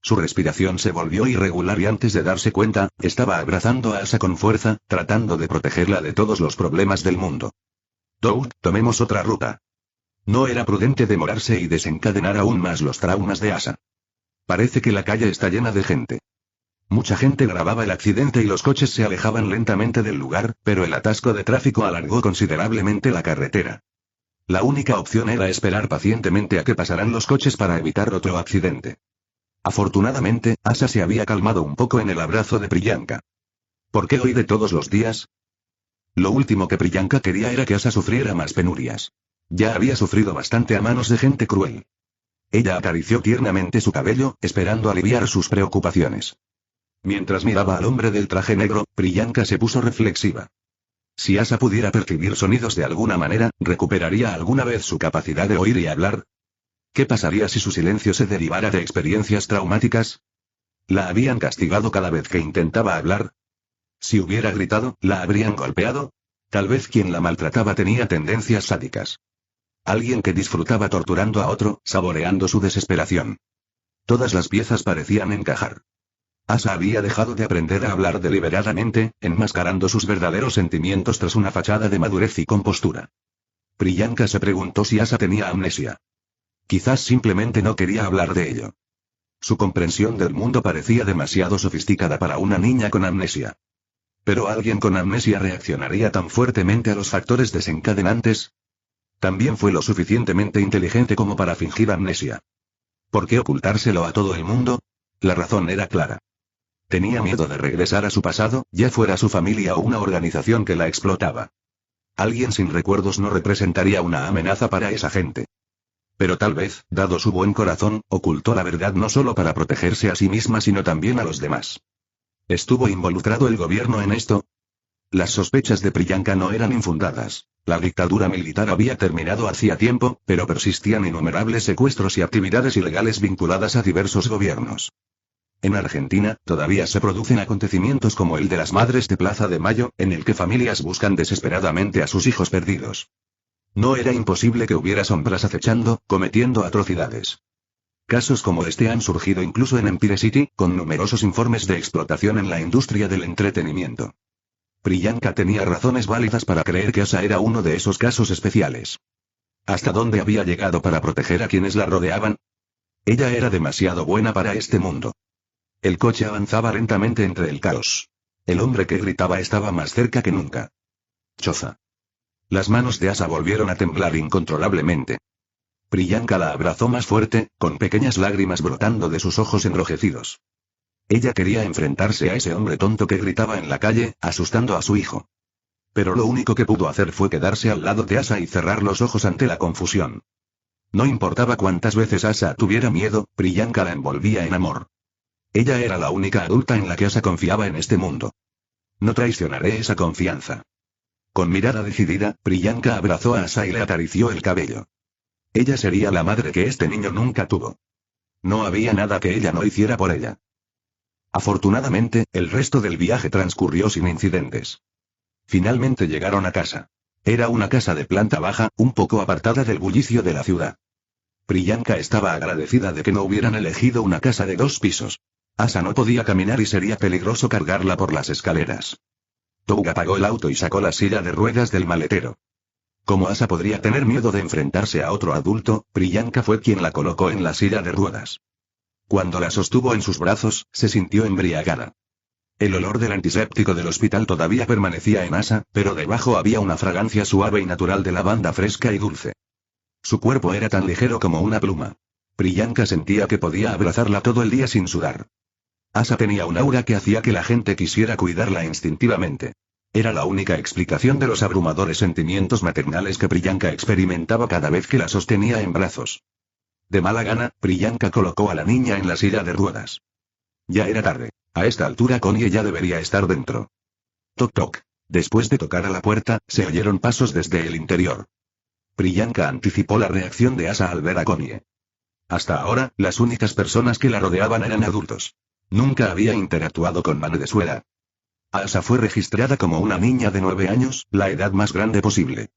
Speaker 2: Su respiración se volvió irregular y antes de darse cuenta, estaba abrazando a Asa con fuerza, tratando de protegerla de todos los problemas del mundo. Doug, tomemos otra ruta. No era prudente demorarse y desencadenar aún más los traumas de Asa. Parece que la calle está llena de gente. Mucha gente grababa el accidente y los coches se alejaban lentamente del lugar, pero el atasco de tráfico alargó considerablemente la carretera. La única opción era esperar pacientemente a que pasaran los coches para evitar otro accidente. Afortunadamente, Asa se había calmado un poco en el abrazo de Priyanka. ¿Por qué hoy de todos los días? Lo último que Priyanka quería era que Asa sufriera más penurias. Ya había sufrido bastante a manos de gente cruel. Ella acarició tiernamente su cabello, esperando aliviar sus preocupaciones. Mientras miraba al hombre del traje negro, Priyanka se puso reflexiva. Si Asa pudiera percibir sonidos de alguna manera, ¿recuperaría alguna vez su capacidad de oír y hablar? ¿Qué pasaría si su silencio se derivara de experiencias traumáticas? ¿La habían castigado cada vez que intentaba hablar? Si hubiera gritado, ¿la habrían golpeado? Tal vez quien la maltrataba tenía tendencias sádicas. Alguien que disfrutaba torturando a otro, saboreando su desesperación. Todas las piezas parecían encajar. Asa había dejado de aprender a hablar deliberadamente, enmascarando sus verdaderos sentimientos tras una fachada de madurez y compostura. Priyanka se preguntó si Asa tenía amnesia. Quizás simplemente no quería hablar de ello. Su comprensión del mundo parecía demasiado sofisticada para una niña con amnesia. ¿Pero alguien con amnesia reaccionaría tan fuertemente a los factores desencadenantes? También fue lo suficientemente inteligente como para fingir amnesia. ¿Por qué ocultárselo a todo el mundo? La razón era clara. Tenía miedo de regresar a su pasado, ya fuera su familia o una organización que la explotaba. Alguien sin recuerdos no representaría una amenaza para esa gente. Pero tal vez, dado su buen corazón, ocultó la verdad no solo para protegerse a sí misma sino también a los demás. ¿Estuvo involucrado el gobierno en esto? Las sospechas de Priyanka no eran infundadas. La dictadura militar había terminado hacía tiempo, pero persistían innumerables secuestros y actividades ilegales vinculadas a diversos gobiernos. En Argentina, todavía se producen acontecimientos como el de las Madres de Plaza de Mayo, en el que familias buscan desesperadamente a sus hijos perdidos. No era imposible que hubiera sombras acechando, cometiendo atrocidades. Casos como este han surgido incluso en Empire City, con numerosos informes de explotación en la industria del entretenimiento. Priyanka tenía razones válidas para creer que Asa era uno de esos casos especiales. ¿Hasta dónde había llegado para proteger a quienes la rodeaban? Ella era demasiado buena para este mundo. El coche avanzaba lentamente entre el caos. El hombre que gritaba estaba más cerca que nunca. Choza. Las manos de Asa volvieron a temblar incontrolablemente. Priyanka la abrazó más fuerte, con pequeñas lágrimas brotando de sus ojos enrojecidos. Ella quería enfrentarse a ese hombre tonto que gritaba en la calle, asustando a su hijo. Pero lo único que pudo hacer fue quedarse al lado de Asa y cerrar los ojos ante la confusión. No importaba cuántas veces Asa tuviera miedo, Priyanka la envolvía en amor. Ella era la única adulta en la que Asa confiaba en este mundo. No traicionaré esa confianza. Con mirada decidida, Priyanka abrazó a Asa y le acarició el cabello. Ella sería la madre que este niño nunca tuvo. No había nada que ella no hiciera por ella. Afortunadamente, el resto del viaje transcurrió sin incidentes. Finalmente llegaron a casa. Era una casa de planta baja, un poco apartada del bullicio de la ciudad. Priyanka estaba agradecida de que no hubieran elegido una casa de 2 pisos. Asa no podía caminar y sería peligroso cargarla por las escaleras. Toug apagó el auto y sacó la silla de ruedas del maletero. Como Asa podría tener miedo de enfrentarse a otro adulto, Priyanka fue quien la colocó en la silla de ruedas. Cuando la sostuvo en sus brazos, se sintió embriagada. El olor del antiséptico del hospital todavía permanecía en Asa, pero debajo había una fragancia suave y natural de lavanda fresca y dulce. Su cuerpo era tan ligero como una pluma. Priyanka sentía que podía abrazarla todo el día sin sudar. Asa tenía un aura que hacía que la gente quisiera cuidarla instintivamente. Era la única explicación de los abrumadores sentimientos maternales que Priyanka experimentaba cada vez que la sostenía en brazos. De mala gana, Priyanka colocó a la niña en la silla de ruedas. Ya era tarde. A esta altura Connie ya debería estar dentro. Toc toc. Después de tocar a la puerta, se oyeron pasos desde el interior. Priyanka anticipó la reacción de Asa al ver a Connie. Hasta ahora, las únicas personas que la rodeaban eran adultos. Nunca había interactuado con Venezuela. Asa fue registrada como una niña de 9 años, la edad más grande posible.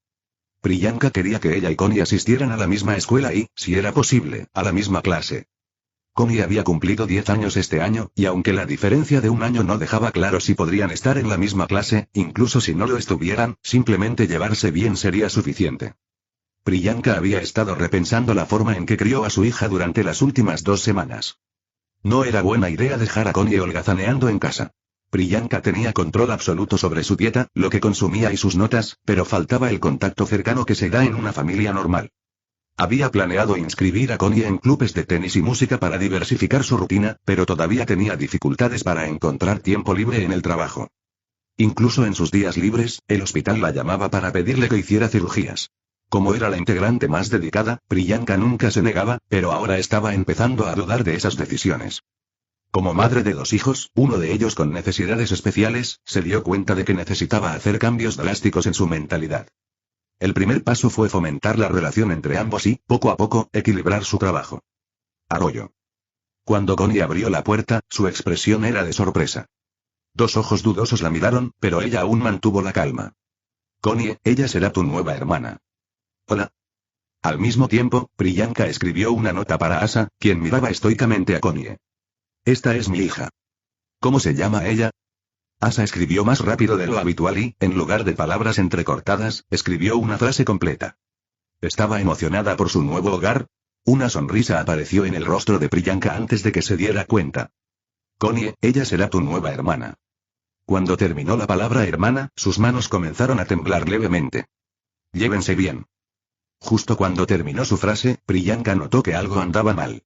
Speaker 2: Priyanka quería que ella y Connie asistieran a la misma escuela y, si era posible, a la misma clase. Connie había cumplido 10 años este año, y aunque la diferencia de un año no dejaba claro si podrían estar en la misma clase, incluso si no lo estuvieran, simplemente llevarse bien sería suficiente. Priyanka había estado repensando la forma en que crió a su hija durante las últimas 2 semanas. No era buena idea dejar a Connie holgazaneando en casa. Priyanka tenía control absoluto sobre su dieta, lo que consumía y sus notas, pero faltaba el contacto cercano que se da en una familia normal. Había planeado inscribir a Connie en clubes de tenis y música para diversificar su rutina, pero todavía tenía dificultades para encontrar tiempo libre en el trabajo. Incluso en sus días libres, el hospital la llamaba para pedirle que hiciera cirugías. Como era la integrante más dedicada, Priyanka nunca se negaba, pero ahora estaba empezando a dudar de esas decisiones. Como madre de 2 hijos, uno de ellos con necesidades especiales, se dio cuenta de que necesitaba hacer cambios drásticos en su mentalidad. El primer paso fue fomentar la relación entre ambos y, poco a poco, equilibrar su trabajo. Arroyo. Cuando Connie abrió la puerta, su expresión era de sorpresa. Dos ojos dudosos la miraron, pero ella aún mantuvo la calma. Connie, ella será tu nueva hermana. Hola. Al mismo tiempo, Priyanka escribió una nota para Asa, quien miraba estoicamente a Connie. Esta es mi hija. ¿Cómo se llama ella? Asa escribió más rápido de lo habitual y, en lugar de palabras entrecortadas, escribió una frase completa. ¿Estaba emocionada por su nuevo hogar? Una sonrisa apareció en el rostro de Priyanka antes de que se diera cuenta. Connie, ella será tu nueva hermana. Cuando terminó la palabra hermana, sus manos comenzaron a temblar levemente. Llévense bien. Justo cuando terminó su frase, Priyanka notó que algo andaba mal.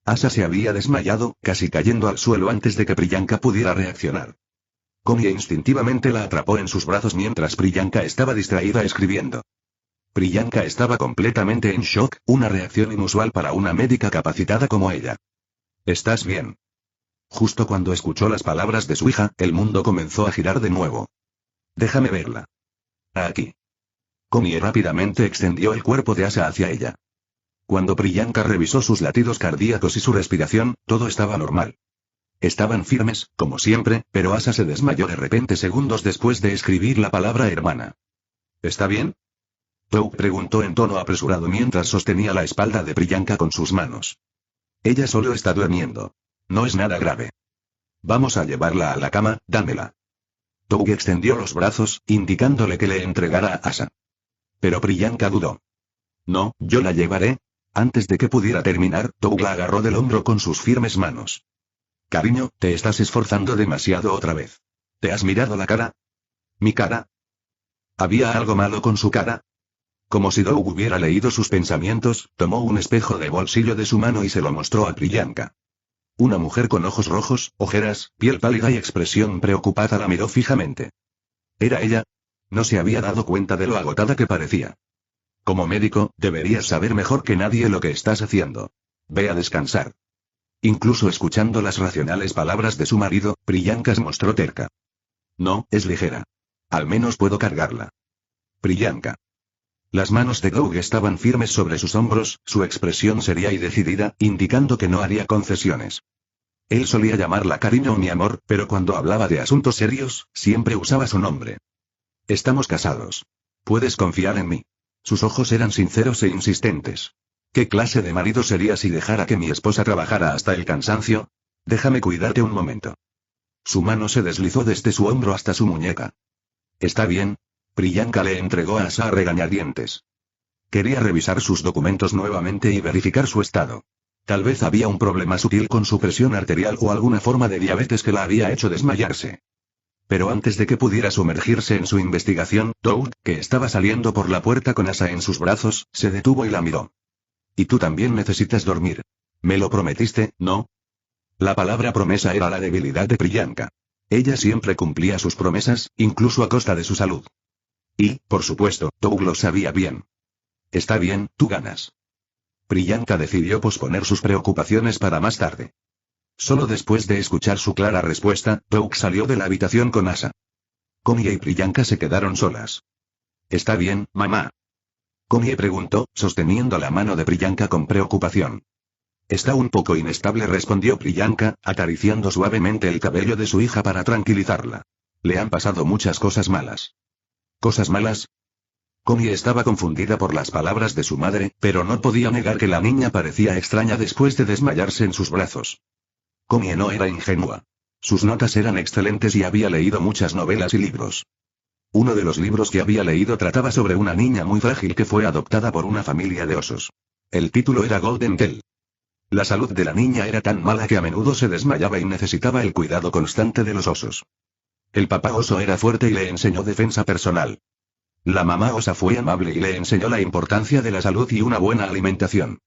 Speaker 2: Asa se había desmayado, casi cayendo al suelo antes de que Priyanka pudiera reaccionar. Connie instintivamente la atrapó en sus brazos mientras Priyanka estaba distraída escribiendo. Priyanka estaba completamente en shock, una reacción inusual para una médica capacitada como ella. ¿Estás bien? Justo cuando escuchó las palabras de su hija, el mundo comenzó a girar de nuevo. Déjame verla. Aquí. Connie rápidamente extendió el cuerpo de Asa hacia ella. Cuando Priyanka revisó sus latidos cardíacos y su respiración, todo estaba normal. Estaban firmes, como siempre, pero Asa se desmayó de repente segundos después de escribir la palabra hermana. ¿Está bien? Tou preguntó en tono apresurado mientras sostenía la espalda de Priyanka con sus manos. Ella solo está durmiendo. No es nada grave. Vamos a llevarla a la cama, dámela. Tou extendió los brazos, indicándole que le entregara a Asa. Pero Priyanka dudó. No, yo la llevaré. Antes de que pudiera terminar, Tou la agarró del hombro con sus firmes manos. Cariño, te estás esforzando demasiado otra vez. ¿Te has mirado la cara? ¿Mi cara? ¿Había algo malo con su cara? Como si Doug hubiera leído sus pensamientos, tomó un espejo del bolsillo de su mano y se lo mostró a Priyanka. Una mujer con ojos rojos, ojeras, piel pálida y expresión preocupada la miró fijamente. ¿Era ella? No se había dado cuenta de lo agotada que parecía. Como médico, deberías saber mejor que nadie lo que estás haciendo. Ve a descansar. Incluso escuchando las racionales palabras de su marido, Priyanka se mostró terca. No, es ligera. Al menos puedo cargarla. Priyanka. Las manos de Doug estaban firmes sobre sus hombros, su expresión seria y decidida, indicando que no haría concesiones. Él solía llamarla cariño o mi amor, pero cuando hablaba de asuntos serios, siempre usaba su nombre. Estamos casados. Puedes confiar en mí. Sus ojos eran sinceros e insistentes. ¿Qué clase de marido sería si dejara que mi esposa trabajara hasta el cansancio? Déjame cuidarte un momento. Su mano se deslizó desde su hombro hasta su muñeca. Está bien. Priyanka le entregó a Asa a regañadientes. Quería revisar sus documentos nuevamente y verificar su estado. Tal vez había un problema sutil con su presión arterial o alguna forma de diabetes que la había hecho desmayarse. Pero antes de que pudiera sumergirse en su investigación, Doug, que estaba saliendo por la puerta con Asa en sus brazos, se detuvo y la miró. Y tú también necesitas dormir. Me lo prometiste, ¿no? La palabra promesa era la debilidad de Priyanka. Ella siempre cumplía sus promesas, incluso a costa de su salud. Y, por supuesto, Doug lo sabía bien. Está bien, tú ganas. Priyanka decidió posponer sus preocupaciones para más tarde. Solo después de escuchar su clara respuesta, Doug salió de la habitación con Asa. Connie y Priyanka se quedaron solas. ¿Está bien, mamá? Connie preguntó, sosteniendo la mano de Priyanka con preocupación. Está un poco inestable, respondió Priyanka, acariciando suavemente el cabello de su hija para tranquilizarla. Le han pasado muchas cosas malas. ¿Cosas malas? Connie estaba confundida por las palabras de su madre, pero no podía negar que la niña parecía extraña después de desmayarse en sus brazos. Connie no era ingenua. Sus notas eran excelentes y había leído muchas novelas y libros. Uno de los libros que había leído trataba sobre una niña muy frágil que fue adoptada por una familia de osos. El título era Golden Tell. La salud de la niña era tan mala que a menudo se desmayaba y necesitaba el cuidado constante de los osos. El papá oso era fuerte y le enseñó defensa personal. La mamá osa fue amable y le enseñó la importancia de la salud y una buena alimentación.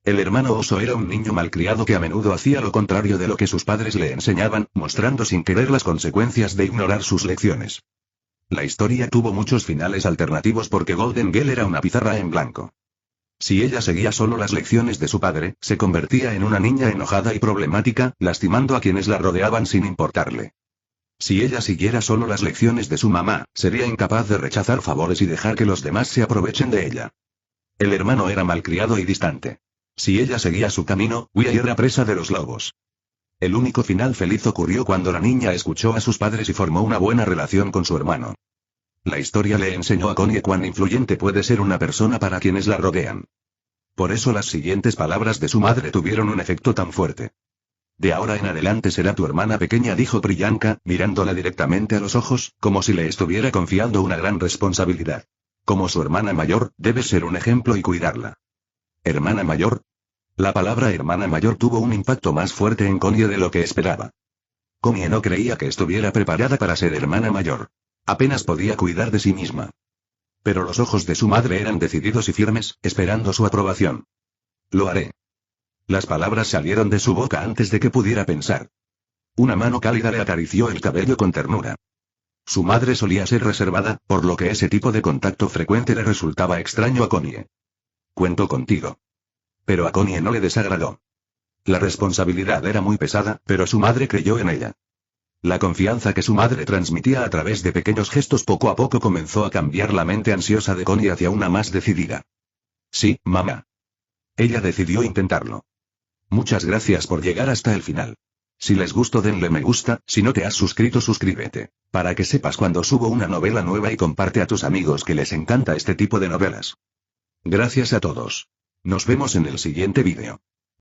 Speaker 2: El hermano oso era un niño malcriado que a menudo hacía lo contrario de lo que sus padres le enseñaban, mostrando sin querer las consecuencias de ignorar sus lecciones. La historia tuvo muchos finales alternativos porque Golden Girl era una pizarra en blanco. Si ella seguía solo las lecciones de su padre, se convertía en una niña enojada y problemática, lastimando a quienes la rodeaban sin importarle. Si ella siguiera solo las lecciones de su mamá, sería incapaz de rechazar favores y dejar que los demás se aprovechen de ella. El hermano era malcriado y distante. Si ella seguía su camino, Wei era presa de los lobos. El único final feliz ocurrió cuando la niña escuchó a sus padres y formó una buena relación con su hermano. La historia le enseñó a Connie cuán influyente puede ser una persona para quienes la rodean. Por eso las siguientes palabras de su madre tuvieron un efecto tan fuerte. De ahora en adelante será tu hermana pequeña, dijo Priyanka, mirándola directamente a los ojos, como si le estuviera confiando una gran responsabilidad. Como su hermana mayor, debes ser un ejemplo y cuidarla. ¿Hermana mayor? La palabra hermana mayor tuvo un impacto más fuerte en Connie de lo que esperaba. Connie no creía que estuviera preparada para ser hermana mayor. Apenas podía cuidar de sí misma. Pero los ojos de su madre eran decididos y firmes, esperando su aprobación. Lo haré. Las palabras salieron de su boca antes de que pudiera pensar. Una mano cálida le acarició el cabello con ternura. Su madre solía ser reservada, por lo que ese tipo de contacto frecuente le resultaba extraño a Connie. Cuento contigo. Pero a Connie no le desagradó. La responsabilidad era muy pesada, pero su madre creyó en ella. La confianza que su madre transmitía a través de pequeños gestos poco a poco comenzó a cambiar la mente ansiosa de Connie hacia una más decidida. Sí, mamá. Ella decidió intentarlo. Muchas gracias por llegar hasta el final. Si les gustó denle me gusta, si no te has suscrito suscríbete, para que sepas cuando subo una novela nueva y comparte a tus amigos que les encanta este tipo de novelas. Gracias a todos. Nos vemos en el siguiente vídeo.